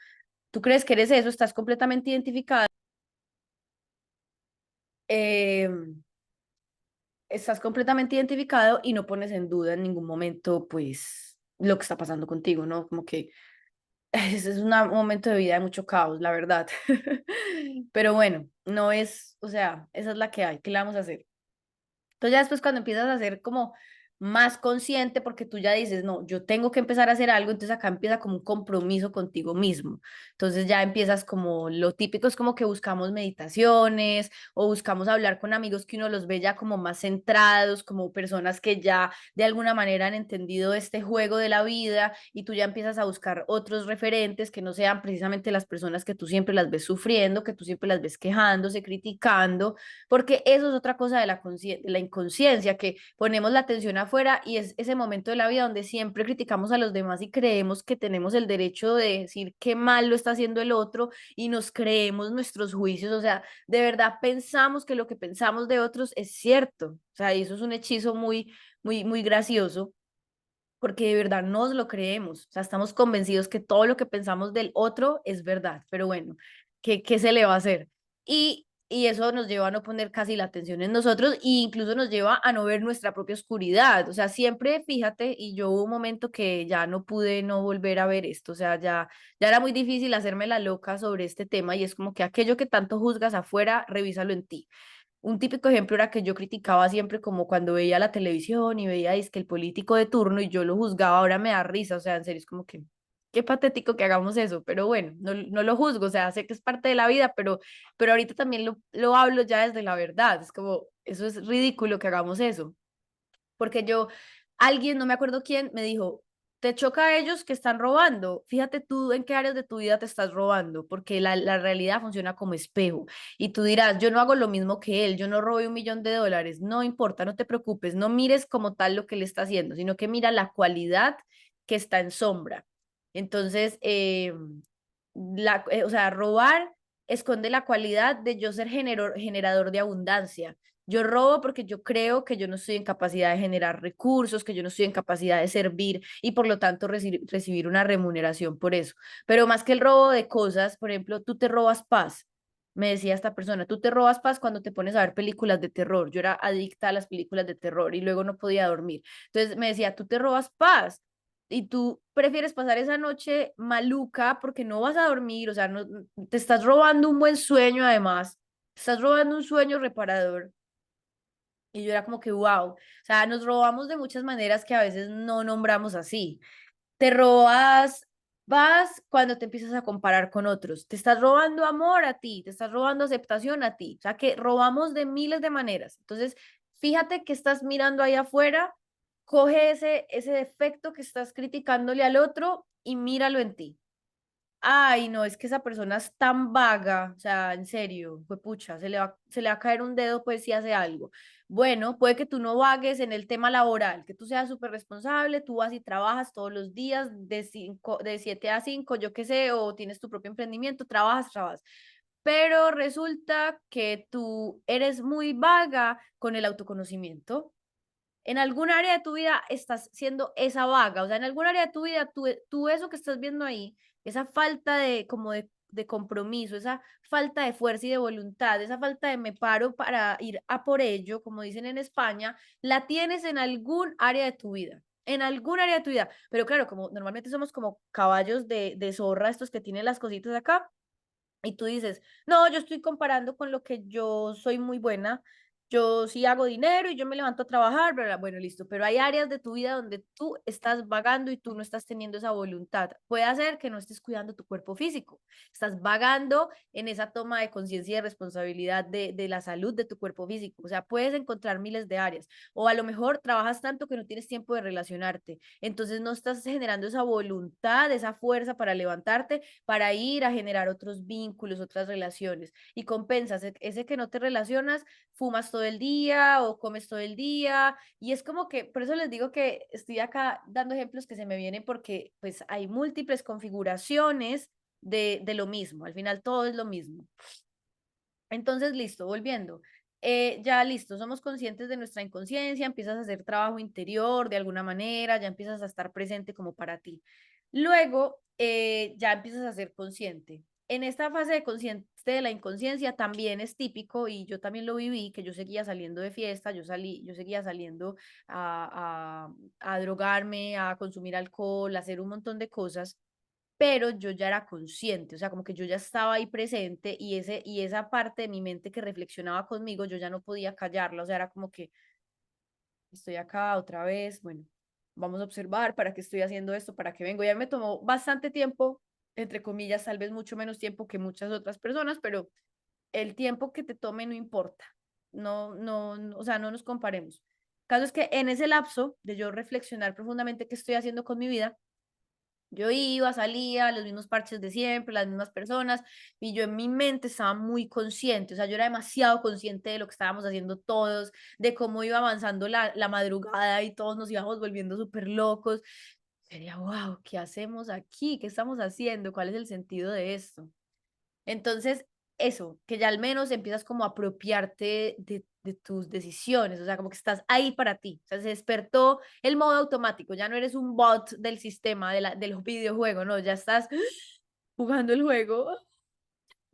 tú crees que eres eso, estás completamente identificado. Eh, estás completamente identificado y no pones en duda en ningún momento, pues, lo que está pasando contigo, ¿no? Como que ese es un momento de vida de mucho caos, la verdad. Pero bueno, no es, o sea, esa es la que hay, ¿qué le vamos a hacer? Entonces ya después cuando empiezas a ser como más consciente, porque tú ya dices, no, yo tengo que empezar a hacer algo, entonces acá empieza como un compromiso contigo mismo. Entonces ya empiezas como lo típico es como que buscamos meditaciones o buscamos hablar con amigos que uno los ve ya como más centrados, como personas que ya de alguna manera han entendido este juego de la vida y tú ya empiezas a buscar otros referentes que no sean precisamente las personas que tú siempre las ves sufriendo, que tú siempre las ves quejándose, criticando, porque eso es otra cosa de la inconsciencia, que ponemos la atención afuera y es ese momento de la vida donde siempre criticamos a los demás y creemos que tenemos el derecho de decir qué mal lo está haciendo el otro y nos creemos nuestros juicios, o sea, de verdad pensamos que lo que pensamos de otros es cierto, o sea, y eso es un hechizo muy gracioso. Porque de verdad nos lo creemos, o sea, estamos convencidos que todo lo que pensamos del otro es verdad, pero bueno, ¿qué se le va a hacer? Y eso nos lleva a no poner casi la atención en nosotros e incluso nos lleva a no ver nuestra propia oscuridad. O sea, siempre fíjate, y yo hubo un momento que ya no pude no volver a ver esto, o sea, ya era muy difícil hacerme la loca sobre este tema y es como que aquello que tanto juzgas afuera, revísalo en ti. Un típico ejemplo era que yo criticaba siempre como cuando veía la televisión y veía es que el político de turno y yo lo juzgaba, ahora me da risa, o sea, en serio, es como que qué patético que hagamos eso, pero bueno, no lo juzgo, o sea, sé que es parte de la vida, pero ahorita también lo hablo ya desde la verdad, es como, eso es ridículo que hagamos eso, porque alguien, no me acuerdo quién, me dijo, te choca a ellos que están robando. Fíjate tú en qué áreas de tu vida te estás robando, porque la realidad funciona como espejo. Y tú dirás, yo no hago lo mismo que él, yo no robé $1 millón. No importa, no te preocupes, no mires como tal lo que él está haciendo, sino que mira la cualidad que está en sombra. Entonces, o sea, robar esconde la cualidad de yo ser generador de abundancia. Yo robo porque yo creo que yo no estoy en capacidad de generar recursos, que yo no estoy en capacidad de servir y por lo tanto recibir una remuneración por eso. Pero más que el robo de cosas, por ejemplo, tú te robas paz. Me decía esta persona, tú te robas paz cuando te pones a ver películas de terror. Yo era adicta a las películas de terror y luego no podía dormir. Entonces me decía, tú te robas paz y tú prefieres pasar esa noche maluca porque no vas a dormir, o sea, no, te estás robando un buen sueño además, te estás robando un sueño reparador. Y yo era como que, wow, o sea, nos robamos de muchas maneras que a veces no nombramos así. Te robas Vas cuando te empiezas a comparar con otros. Te estás robando amor a ti, te estás robando aceptación a ti. O sea que robamos de miles de maneras. Entonces, fíjate que estás mirando ahí afuera, coge ese defecto que estás criticándole al otro y míralo en ti. Ay, no, es que esa persona es tan vaga, o sea, en serio, fue pucha, se le va a caer un dedo pues si hace algo. Bueno, puede que tú no vagues en el tema laboral, que tú seas súper responsable, tú vas y trabajas todos los días de 7 a 5, yo qué sé, o tienes tu propio emprendimiento, trabajas. Pero resulta que tú eres muy vaga con el autoconocimiento. En algún área de tu vida estás siendo esa vaga, o sea, en algún área de tu vida, tú eso que estás viendo ahí, esa falta de, como de compromiso, esa falta de fuerza y de voluntad, esa falta de me paro para ir a por ello, como dicen en España, la tienes en algún área de tu vida, en algún área de tu vida. Pero claro, como normalmente somos como caballos de zorra, estos que tienen las cositas acá, y tú dices, no, yo estoy comparando con lo que yo soy muy buena, yo sí hago dinero y yo me levanto a trabajar, bla, bla. Bueno, listo, pero hay áreas de tu vida donde tú estás vagando y tú no estás teniendo esa voluntad. Puede ser que no estés cuidando tu cuerpo físico, estás vagando en esa toma de conciencia y de responsabilidad de la salud de tu cuerpo físico. O sea, puedes encontrar miles de áreas. O a lo mejor trabajas tanto que no tienes tiempo de relacionarte. Entonces no estás generando esa voluntad, esa fuerza para levantarte, para ir a generar otros vínculos, otras relaciones. Y compensas ese que no te relacionas, fumas todo el día o comes todo el día. Y es como que, por eso les digo que estoy acá dando ejemplos que se me vienen porque pues hay múltiples configuraciones de lo mismo. Al final todo es lo mismo. Entonces, listo, volviendo. Ya listo, somos conscientes de nuestra inconsciencia, empiezas a hacer trabajo interior de alguna manera, ya empiezas a estar presente como para ti. Luego, ya empiezas a ser consciente. En esta fase de consciente de la inconsciencia también es típico, y yo también lo viví, que yo seguía saliendo de fiesta, yo seguía saliendo a drogarme, a consumir alcohol, a hacer un montón de cosas, pero yo ya era consciente, o sea, como que yo ya estaba ahí presente y esa parte de mi mente que reflexionaba conmigo, yo ya no podía callarla, o sea, era como que estoy acá otra vez, bueno, vamos a observar para qué estoy haciendo esto, para qué vengo. Ya me tomó bastante tiempo, entre comillas, tal vez mucho menos tiempo que muchas otras personas, pero el tiempo que te tome no importa, o sea, no nos comparemos. El caso es que en ese lapso de yo reflexionar profundamente qué estoy haciendo con mi vida, yo iba, salía, los mismos parches de siempre, las mismas personas, y yo en mi mente estaba muy consciente, o sea, yo era demasiado consciente de lo que estábamos haciendo todos, de cómo iba avanzando la madrugada y todos nos íbamos volviendo súper locos. Sería, wow, ¿qué hacemos aquí? ¿Qué estamos haciendo? ¿Cuál es el sentido de esto? Entonces, eso, que ya al menos empiezas como a apropiarte de tus decisiones, o sea, como que estás ahí para ti, o sea, se despertó el modo automático, ya no eres un bot del sistema, del videojuego, no, ya estás jugando el juego.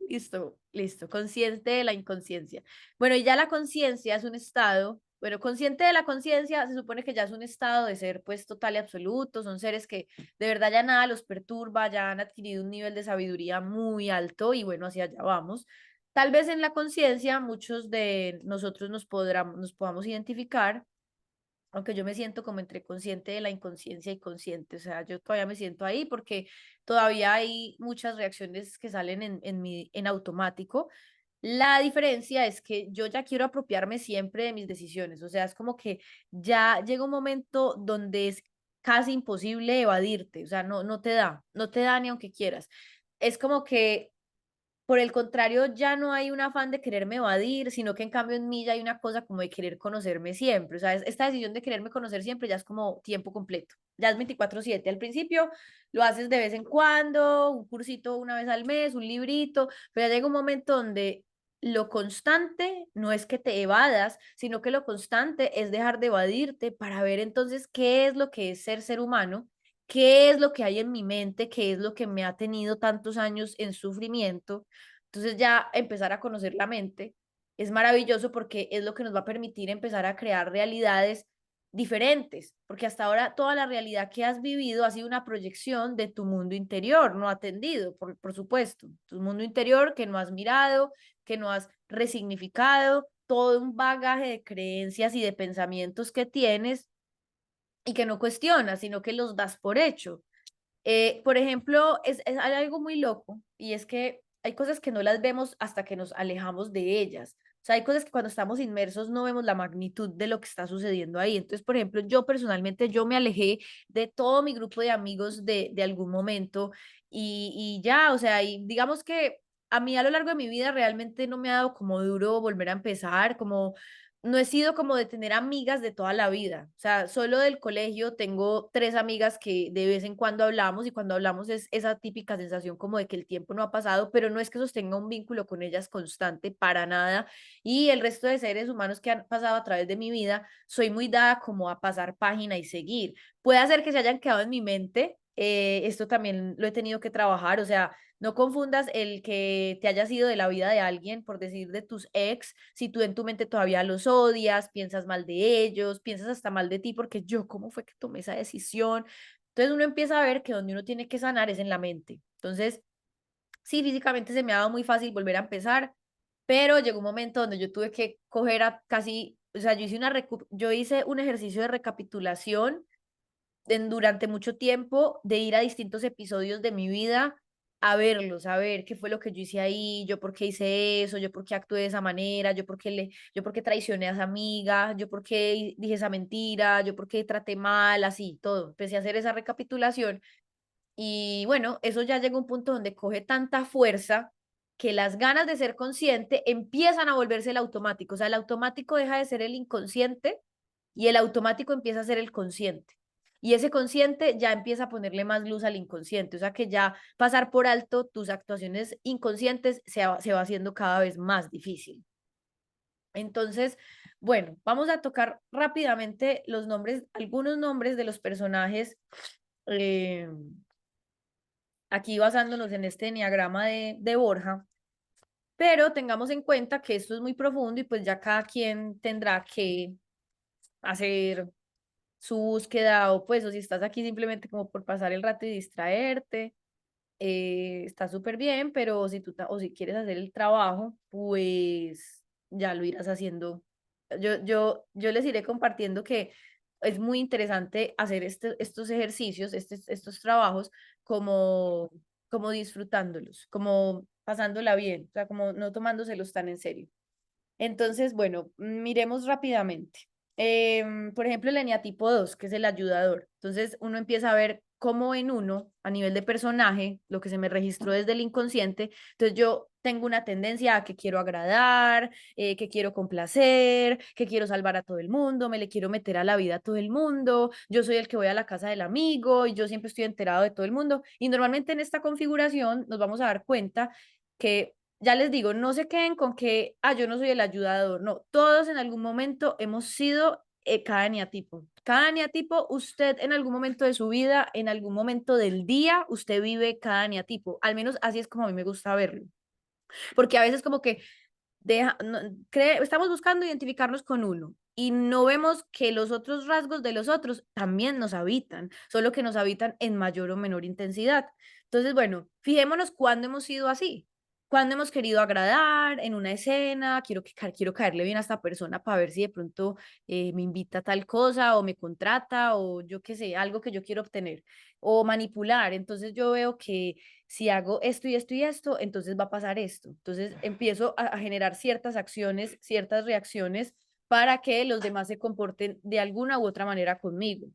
Listo, listo, consciente de la inconsciencia. Bueno, y ya la conciencia es un estado, bueno, consciente de la conciencia se supone que ya es un estado de ser pues total y absoluto, son seres que de verdad ya nada los perturba, ya han adquirido un nivel de sabiduría muy alto y bueno, hacia allá vamos. Tal vez en la conciencia muchos de nosotros nos podamos identificar, aunque yo me siento como entre consciente de la inconsciencia y consciente, o sea, yo todavía me siento ahí porque todavía hay muchas reacciones que salen en automático. La diferencia es que yo ya quiero apropiarme siempre de mis decisiones, o sea, es como que ya llega un momento donde es casi imposible evadirte, o sea, no te da ni aunque quieras. Es como que por el contrario, ya no hay un afán de quererme evadir, sino que en cambio en mí ya hay una cosa como de querer conocerme siempre. O sea, esta decisión de quererme conocer siempre ya es como tiempo completo. Ya es 24/7. Al principio lo haces de vez en cuando, un cursito una vez al mes, un librito, pero ya llega un momento donde lo constante no es que te evadas, sino que lo constante es dejar de evadirte para ver entonces qué es lo que es ser humano, qué es lo que hay en mi mente, qué es lo que me ha tenido tantos años en sufrimiento. Entonces ya empezar a conocer la mente es maravilloso porque es lo que nos va a permitir empezar a crear realidades diferentes, porque hasta ahora toda la realidad que has vivido ha sido una proyección de tu mundo interior, no atendido, por supuesto, tu mundo interior que no has mirado, que no has resignificado, todo un bagaje de creencias y de pensamientos que tienes y que no cuestionas, sino que los das por hecho. Por ejemplo, es algo muy loco y es que hay cosas que no las vemos hasta que nos alejamos de ellas. O sea, hay cosas que cuando estamos inmersos no vemos la magnitud de lo que está sucediendo ahí. Entonces, por ejemplo, yo personalmente, yo me alejé de todo mi grupo de amigos de algún momento y ya, o sea, y digamos que a mí a lo largo de mi vida realmente no me ha dado como duro volver a empezar, como no he sido como de tener amigas de toda la vida. O sea, solo del colegio tengo 3 amigas que de vez en cuando hablamos y cuando hablamos es esa típica sensación como de que el tiempo no ha pasado, pero no es que sostenga un vínculo con ellas constante para nada. Y el resto de seres humanos que han pasado a través de mi vida, soy muy dada como a pasar página y seguir. Puede ser que se hayan quedado en mi mente. Esto también lo he tenido que trabajar, o sea, no confundas el que te hayas ido de la vida de alguien, por decir de tus ex, si tú en tu mente todavía los odias, piensas mal de ellos, piensas hasta mal de ti, porque yo, ¿cómo fue que tomé esa decisión? Entonces uno empieza a ver que donde uno tiene que sanar es en la mente. Entonces, sí, físicamente se me ha dado muy fácil volver a empezar, pero llegó un momento donde yo tuve que coger a casi, o sea, yo hice un ejercicio de recapitulación durante mucho tiempo de ir a distintos episodios de mi vida a verlos, a ver qué fue lo que yo hice ahí, yo por qué hice eso, yo por qué actué de esa manera, yo por qué traicioné a esa amiga, yo por qué dije esa mentira, yo por qué traté mal, así, todo. Empecé a hacer esa recapitulación y bueno, eso ya llega a un punto donde coge tanta fuerza que las ganas de ser consciente empiezan a volverse el automático, o sea, el automático deja de ser el inconsciente y el automático empieza a ser el consciente. Y ese consciente ya empieza a ponerle más luz al inconsciente, o sea que ya pasar por alto tus actuaciones inconscientes se va haciendo cada vez más difícil. Entonces, bueno, vamos a tocar rápidamente los nombres, algunos nombres de los personajes, eh, aquí basándonos en este enneagrama de Borja, pero tengamos en cuenta que esto es muy profundo y pues ya cada quien tendrá que hacer su búsqueda o pues o si estás aquí simplemente como por pasar el rato y distraerte, está súper bien, pero si o si quieres hacer el trabajo, pues ya lo irás haciendo. Yo les iré compartiendo que es muy interesante hacer estos ejercicios, estos trabajos como, como disfrutándolos, como pasándola bien, o sea, como no tomándoselos tan en serio. Entonces, bueno, miremos rápidamente. Por ejemplo, el eneatipo 2, que es el ayudador. Entonces, uno empieza a ver cómo en uno, a nivel de personaje, lo que se me registró desde el inconsciente, entonces yo tengo una tendencia a que quiero agradar, que quiero complacer, que quiero salvar a todo el mundo, me le quiero meter a la vida a todo el mundo, yo soy el que voy a la casa del amigo y yo siempre estoy enterado de todo el mundo. Y normalmente en esta configuración nos vamos a dar cuenta que ya les digo, no se queden con que, yo no soy el ayudador. No, todos en algún momento hemos sido cada eneatipo. Cada eneatipo, usted en algún momento de su vida, en algún momento del día, usted vive cada eneatipo. Al menos así es como a mí me gusta verlo. Porque a veces como que estamos buscando identificarnos con uno y no vemos que los otros rasgos de los otros también nos habitan, solo que nos habitan en mayor o menor intensidad. Entonces, bueno, fijémonos cuándo hemos sido así, cuándo hemos querido agradar en una escena, quiero caerle bien a esta persona para ver si de pronto me invita a tal cosa o me contrata o yo qué sé, algo que yo quiero obtener o manipular. Entonces yo veo que si hago esto y esto y esto, entonces va a pasar esto. Entonces empiezo a generar ciertas acciones, ciertas reacciones para que los demás se comporten de alguna u otra manera conmigo.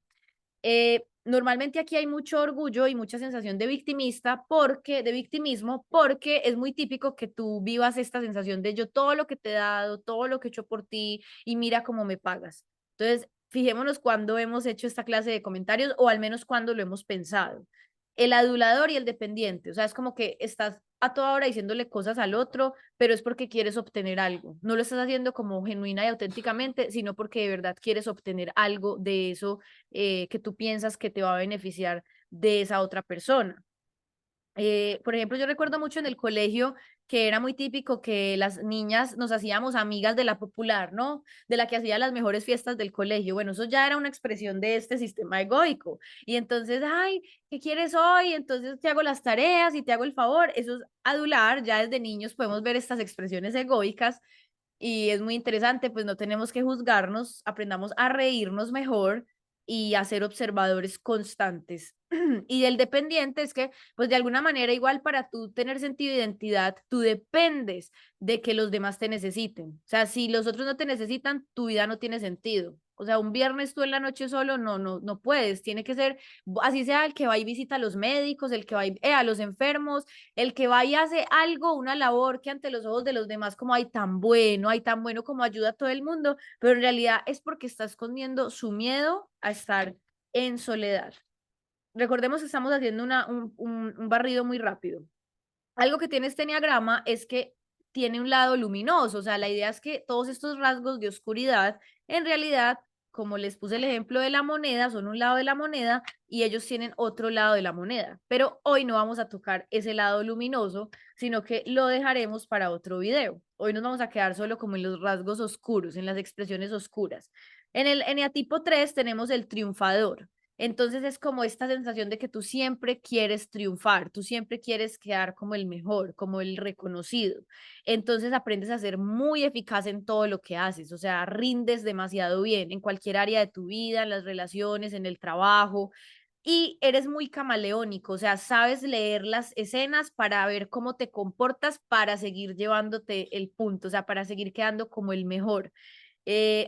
Normalmente aquí hay mucho orgullo y mucha sensación de victimismo, porque es muy típico que tú vivas esta sensación de yo todo lo que te he dado, todo lo que he hecho por ti y mira cómo me pagas. Entonces, fijémonos cuando hemos hecho esta clase de comentarios o al menos cuando lo hemos pensado. El adulador y el dependiente, o sea, es como que estás a toda hora diciéndole cosas al otro, pero es porque quieres obtener algo. No lo estás haciendo como genuina y auténticamente, sino porque de verdad quieres obtener algo de eso que tú piensas que te va a beneficiar de esa otra persona. Por ejemplo, yo recuerdo mucho en el colegio que era muy típico que las niñas nos hacíamos amigas de la popular, ¿no? De la que hacía las mejores fiestas del colegio. Bueno, eso ya era una expresión de este sistema egoico. Y entonces, ay, ¿qué quieres hoy? Entonces te hago las tareas y te hago el favor. Eso es adular. Ya desde niños podemos ver estas expresiones egoicas y es muy interesante, pues no tenemos que juzgarnos, aprendamos a reírnos mejor y a ser observadores constantes Y el dependiente es que, pues de alguna manera, igual para tú tener sentido de identidad, tú dependes de que los demás te necesiten. O sea, si los otros no te necesitan, tu vida no tiene sentido. O sea, un viernes tú en la noche solo, no puedes. Tiene que ser, así sea el que va y visita a los médicos, el que va a los enfermos, el que va y hace algo, una labor que ante los ojos de los demás como hay tan bueno como ayuda a todo el mundo, pero en realidad es porque está escondiendo su miedo a estar en soledad. Recordemos que estamos haciendo un barrido muy rápido. Algo que tiene este enneagrama es que tiene un lado luminoso, o sea, la idea es que todos estos rasgos de oscuridad, en realidad, como les puse el ejemplo de la moneda, son un lado de la moneda y ellos tienen otro lado de la moneda. Pero hoy no vamos a tocar ese lado luminoso, sino que lo dejaremos para otro video. Hoy nos vamos a quedar solo como en los rasgos oscuros, en las expresiones oscuras. En el eneatipo 3 tenemos el triunfador. Entonces es como esta sensación de que tú siempre quieres triunfar, tú siempre quieres quedar como el mejor, como el reconocido. Entonces aprendes a ser muy eficaz en todo lo que haces, o sea, rindes demasiado bien en cualquier área de tu vida, en las relaciones, en el trabajo. Y eres muy camaleónico, o sea, sabes leer las escenas para ver cómo te comportas para seguir llevándote el punto, o sea, para seguir quedando como el mejor.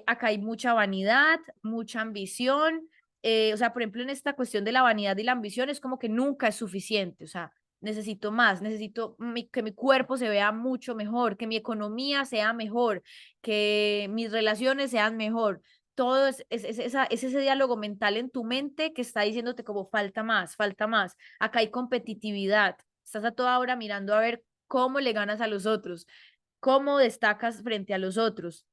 Acá hay mucha vanidad, mucha ambición. O sea, por ejemplo, en esta cuestión de la vanidad y la ambición es como que nunca es suficiente. O sea, necesito más, necesito que mi cuerpo se vea mucho mejor, que mi economía sea mejor, que mis relaciones sean mejor. Todo es ese diálogo mental en tu mente que está diciéndote como falta más, falta más. Acá hay competitividad. Estás a toda hora mirando a ver cómo le ganas a los otros, cómo destacas frente a los otros.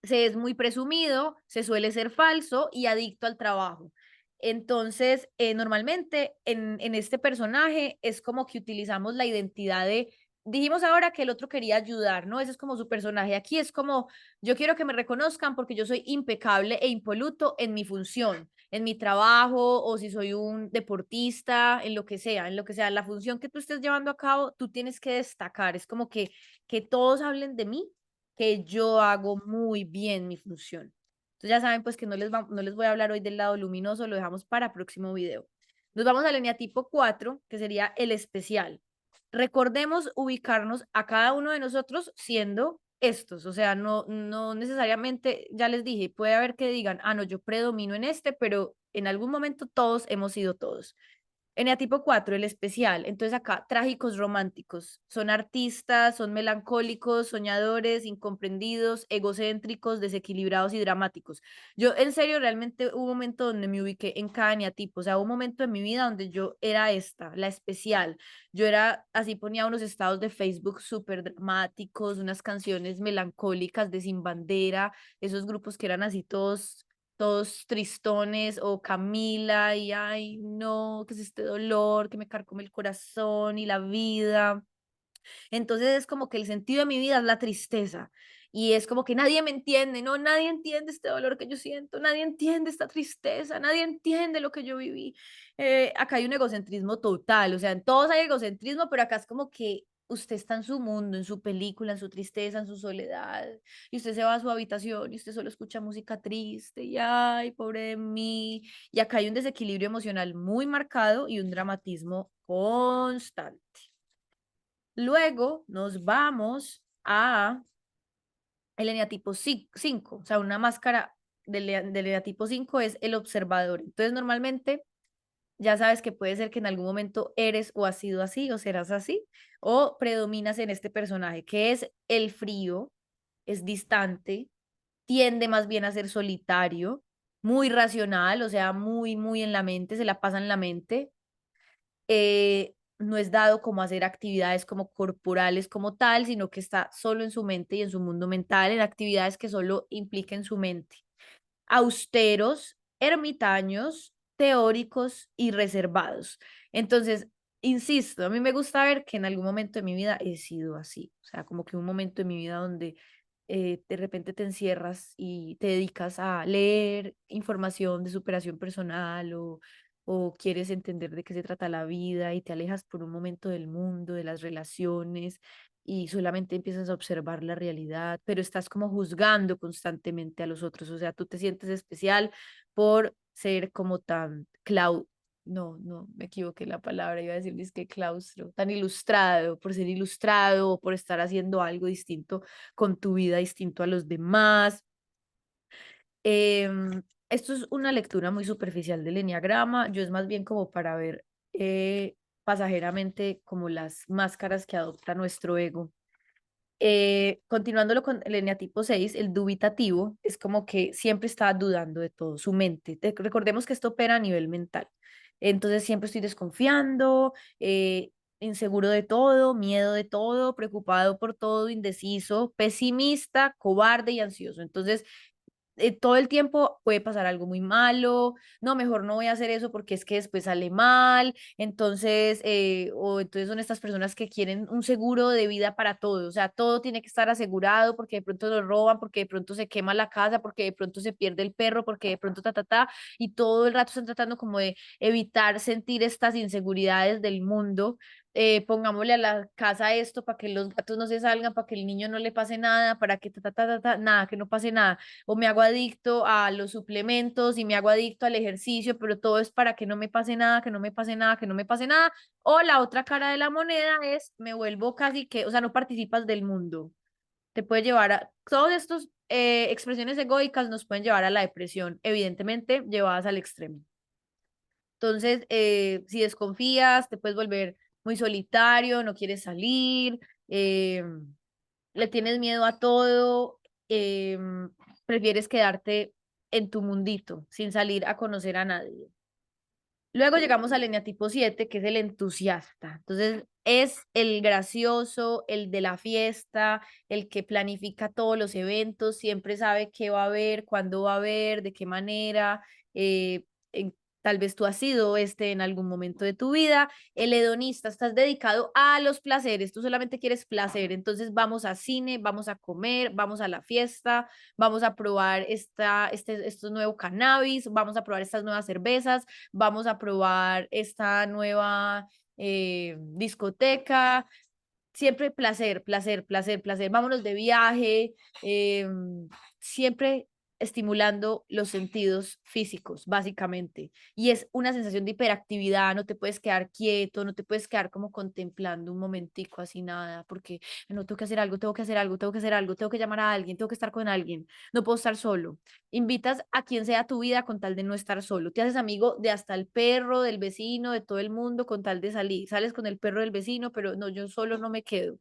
Se es muy presumido, se suele ser falso y adicto al trabajo. Entonces, normalmente en este personaje es como que utilizamos la identidad de, dijimos ahora que el otro quería ayudar, ¿no? Ese es como su personaje. Aquí es como, yo quiero que me reconozcan porque yo soy impecable e impoluto en mi función, en mi trabajo, o si soy un deportista, en lo que sea, la función que tú estés llevando a cabo, tú tienes que destacar. Es como que todos hablen de mí, que yo hago muy bien mi función. Entonces ya saben pues que no les voy a hablar hoy del lado luminoso, lo dejamos para próximo video. Nos vamos al eneatipo 4, que sería el especial. Recordemos ubicarnos a cada uno de nosotros siendo estos, o sea, no necesariamente, ya les dije, puede haber que digan, ah, no, yo predomino en este, pero en algún momento todos hemos sido todos. Eneatipo 4, el especial. Entonces acá, trágicos románticos. Son artistas, son melancólicos, soñadores, incomprendidos, egocéntricos, desequilibrados y dramáticos. Yo, en serio, realmente hubo un momento donde me ubiqué en cada eneatipo. O sea, hubo un momento en mi vida donde yo era esta, la especial. Yo era, así ponía unos estados de Facebook súper dramáticos, unas canciones melancólicas de Sin Bandera, esos grupos que eran así todos tristones, o Camila y ay, no, que es este dolor que me carcome el corazón y la vida. Entonces es como que el sentido de mi vida es la tristeza y es como que nadie me entiende, no, nadie entiende este dolor que yo siento, nadie entiende esta tristeza, nadie entiende lo que yo viví. Acá hay un egocentrismo total, o sea, en todos hay egocentrismo, pero acá es como que usted está en su mundo, en su película, en su tristeza, en su soledad, y usted se va a su habitación y usted solo escucha música triste y ay, pobre de mí. Y acá hay un desequilibrio emocional muy marcado y un dramatismo constante. Luego nos vamos a el eneatipo 5, o sea, una máscara del eneatipo 5 es el observador. Entonces, normalmente ya sabes que puede ser que en algún momento eres o has sido así o serás así, o predominas en este personaje, que es el frío, es distante, tiende más bien a ser solitario, muy racional, o sea, muy en la mente, se la pasa en la mente, no es dado como hacer actividades como corporales como tal, sino que está solo en su mente y en su mundo mental, en actividades que solo impliquen su mente. Austeros, ermitaños, teóricos y reservados. Entonces, insisto, a mí me gusta ver que en algún momento de mi vida he sido así, o sea, como que un momento de mi vida donde de repente te encierras y te dedicas a leer información de superación personal o quieres entender de qué se trata la vida y te alejas por un momento del mundo, de las relaciones y solamente empiezas a observar la realidad, pero estás como juzgando constantemente a los otros, o sea, tú te sientes especial por ser como tan no, me equivoqué la palabra, iba a decir que claustro, tan ilustrado, por ser ilustrado, por estar haciendo algo distinto con tu vida, distinto a los demás. Esto es una lectura muy superficial del enneagrama, yo es más bien como para ver pasajeramente como las máscaras que adopta nuestro ego. Continuándolo con el eneatipo 6, el dubitativo es como que siempre está dudando de todo, su mente. Recordemos que esto opera a nivel mental. Entonces siempre estoy desconfiando, inseguro de todo, miedo de todo, preocupado por todo, indeciso, pesimista, cobarde y ansioso. Entonces todo el tiempo puede pasar algo muy malo, no, mejor no voy a hacer eso porque es que después sale mal, entonces, o entonces son estas personas que quieren un seguro de vida para todo, o sea, todo tiene que estar asegurado porque de pronto lo roban, porque de pronto se quema la casa, porque de pronto se pierde el perro, porque de pronto y todo el rato están tratando como de evitar sentir estas inseguridades del mundo. Pongámosle a la casa esto para que los gatos no se salgan, para que el niño no le pase nada, para que nada, que no pase nada, o me hago adicto a los suplementos y me hago adicto al ejercicio, pero todo es para que no me pase nada, que no me pase nada, que no me pase nada. O la otra cara de la moneda es me vuelvo casi que, o sea, no participas del mundo. Te puede llevar a, todos estos expresiones egoicas nos pueden llevar a la depresión, evidentemente llevadas al extremo. Entonces, si desconfías, te puedes volver muy solitario, no quieres salir, le tienes miedo a todo, prefieres quedarte en tu mundito sin salir a conocer a nadie. Luego llegamos al eneatipo 7, que es el entusiasta. Entonces, es el gracioso, el de la fiesta, el que planifica todos los eventos, siempre sabe qué va a haber, cuándo va a haber, de qué manera. eh, en- Tal vez tú has sido en algún momento de tu vida. El hedonista, estás dedicado a los placeres, tú solamente quieres placer. Entonces, vamos a cine, vamos a comer, vamos a la fiesta, vamos a probar estos nuevos cannabis, vamos a probar estas nuevas cervezas, vamos a probar esta nueva discoteca. Siempre placer, placer, placer, placer. Vámonos de viaje, eh, siempre estimulando los sentidos físicos, básicamente. Y es una sensación de hiperactividad, no te puedes quedar quieto, no te puedes quedar como contemplando un momentico así nada, porque no tengo que hacer algo, tengo que hacer algo, tengo que hacer algo, tengo que llamar a alguien, tengo que estar con alguien, no puedo estar solo. Invitas a quien sea tu vida con tal de no estar solo. Te haces amigo de hasta el perro, del vecino, de todo el mundo con tal de salir. Sales con el perro del vecino, pero no, yo solo no me quedo.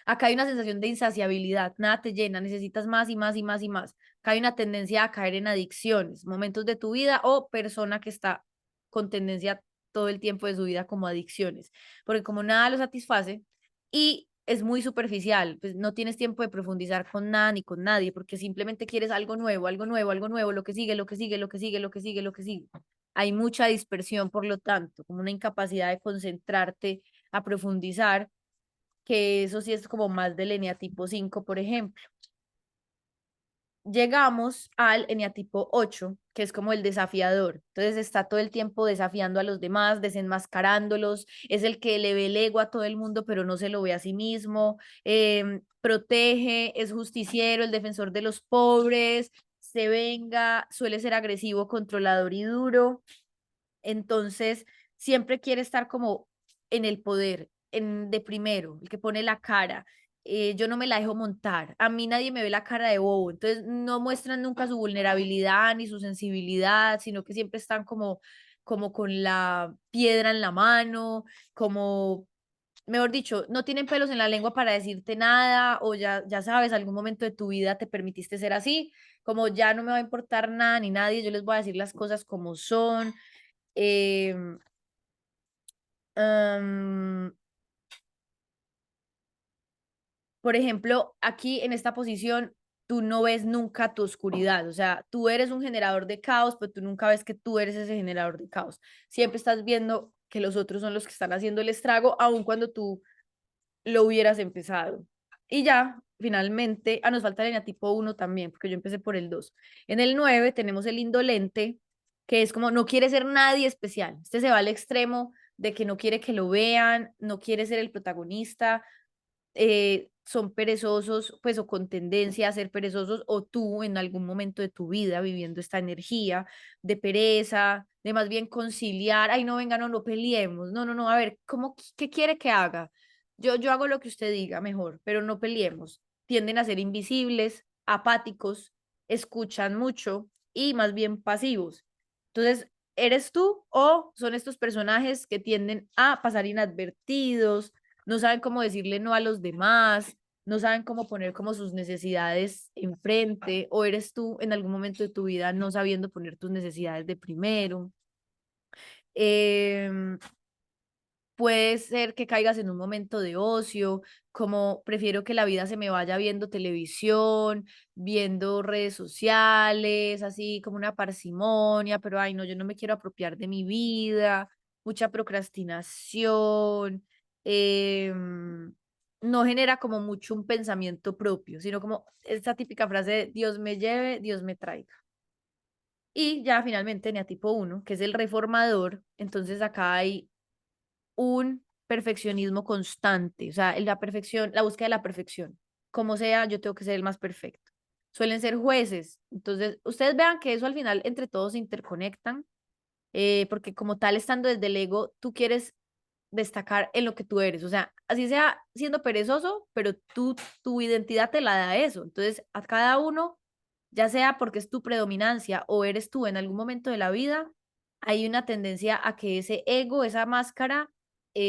Acá hay una sensación de insaciabilidad, nada te llena, necesitas más y más y más y más. Acá hay una tendencia a caer en adicciones, momentos de tu vida o persona que está con tendencia todo el tiempo de su vida como adicciones, porque como nada lo satisface y es muy superficial, pues no tienes tiempo de profundizar con nada ni con nadie, porque simplemente quieres algo nuevo, algo nuevo, algo nuevo, lo que sigue, lo que sigue, lo que sigue, lo que sigue, lo que sigue. Hay mucha dispersión, por lo tanto, como una incapacidad de concentrarte a profundizar, que eso sí es como más del eneatipo 5, por ejemplo. Llegamos al eneatipo 8, que es como el desafiador. Entonces está todo el tiempo desafiando a los demás, desenmascarándolos, es el que le ve el ego a todo el mundo, pero no se lo ve a sí mismo, protege, es justiciero, el defensor de los pobres, se venga, suele ser agresivo, controlador y duro. Entonces, siempre quiere estar como en el poder, de primero, el que pone la cara. Yo no me la dejo montar. A mí nadie me ve la cara de bobo. Entonces, no muestran nunca su vulnerabilidad ni su sensibilidad, sino que siempre están como con la piedra en la mano, como, mejor dicho, no tienen pelos en la lengua para decirte nada, o ya sabes, algún momento de tu vida te permitiste ser así, como ya no me va a importar nada ni nadie, yo les voy a decir las cosas como son. eh, um, por ejemplo, aquí en esta posición, tú no ves nunca tu oscuridad, o sea, tú eres un generador de caos, pero tú nunca ves que tú eres ese generador de caos. Siempre estás viendo que los otros son los que están haciendo el estrago, aun cuando tú lo hubieras empezado. Y ya, finalmente, nos falta el tipo 1 también, porque yo empecé por el 2. En el 9 tenemos el indolente, que es como no quiere ser nadie especial. Este se va al extremo de que no quiere que lo vean, no quiere ser el protagonista, son perezosos, pues o con tendencia a ser perezosos, o tú en algún momento de tu vida viviendo esta energía de pereza, de más bien conciliar, ay no, venga, no, no peleemos, no, no, no, a ver, qué quiere que haga? Yo hago lo que usted diga mejor, pero no peleemos. Tienden a ser invisibles, apáticos, escuchan mucho y más bien pasivos. Entonces, ¿eres tú o son estos personajes que tienden a pasar inadvertidos, no saben cómo decirle no a los demás, no saben cómo poner como sus necesidades enfrente, o eres tú en algún momento de tu vida no sabiendo poner tus necesidades de primero? Eh, Puede ser que caigas en un momento de ocio, como prefiero que la vida se me vaya viendo televisión, viendo redes sociales, así como una parsimonia, pero ay no, yo no me quiero apropiar de mi vida, mucha procrastinación, no genera como mucho un pensamiento propio, sino como esta típica frase de Dios me lleve, Dios me traiga. Y ya finalmente tipo uno que es el reformador, entonces acá hay un perfeccionismo constante, o sea, la perfección, la búsqueda de la perfección. Como sea, yo tengo que ser el más perfecto. Suelen ser jueces. Entonces, ustedes vean que eso al final entre todos se interconectan, porque como tal, estando desde el ego, tú quieres destacar en lo que tú eres. O sea, así sea siendo perezoso, pero tu identidad te la da eso. Entonces, a cada uno, ya sea porque es tu predominancia o eres tú en algún momento de la vida, hay una tendencia a que ese ego, esa máscara,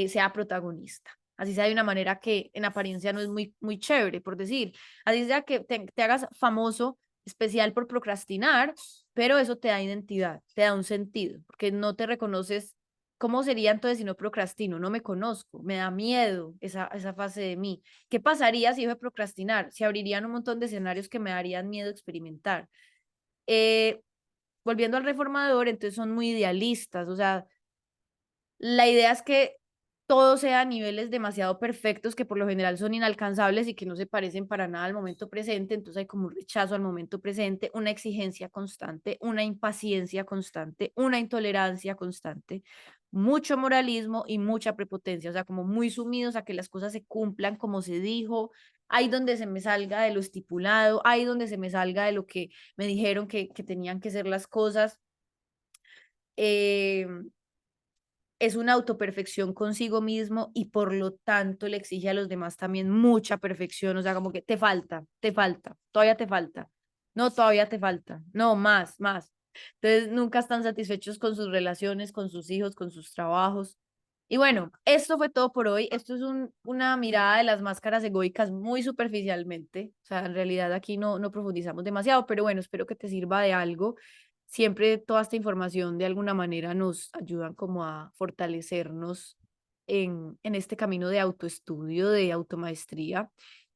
sea protagonista. Así sea de una manera que en apariencia no es muy chévere, por decir. Así sea que te hagas famoso, especial por procrastinar, pero eso te da identidad, te da un sentido, porque no te reconoces. ¿Cómo sería entonces si no procrastino? No me conozco, me da miedo esa fase de mí. ¿Qué pasaría si dejo de procrastinar? Se abrirían un montón de escenarios que me darían miedo experimentar. Eh, Volviendo al reformador, entonces son muy idealistas, o sea, la idea es que todo sea a niveles demasiado perfectos que por lo general son inalcanzables y que no se parecen para nada al momento presente, entonces hay como un rechazo al momento presente, una exigencia constante, una impaciencia constante, una intolerancia constante, mucho moralismo y mucha prepotencia, o sea, como muy sumidos a que las cosas se cumplan como se dijo, ahí donde se me salga de lo estipulado, ahí donde se me salga de lo que me dijeron que tenían que ser las cosas. Eh, es una autoperfección consigo mismo y por lo tanto le exige a los demás también mucha perfección, o sea, como que te falta, todavía te falta, no, todavía te falta, no, más, más. Entonces nunca están satisfechos con sus relaciones, con sus hijos, con sus trabajos. Y bueno, esto fue todo por hoy. Esto es una mirada de las máscaras egoicas muy superficialmente. O sea, en realidad aquí no profundizamos demasiado, pero bueno, espero que te sirva de algo. Siempre toda esta información de alguna manera nos ayudan como a fortalecernos en este camino de autoestudio, de automaestría.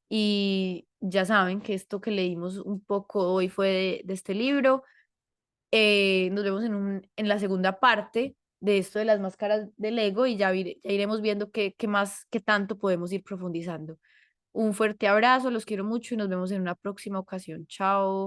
Y ya saben que esto que leímos un poco hoy fue de este libro. Nos vemos en la segunda parte de esto de las máscaras del ego y ya iremos viendo qué más, qué tanto podemos ir profundizando. Un fuerte abrazo, los quiero mucho y nos vemos en una próxima ocasión. Chao.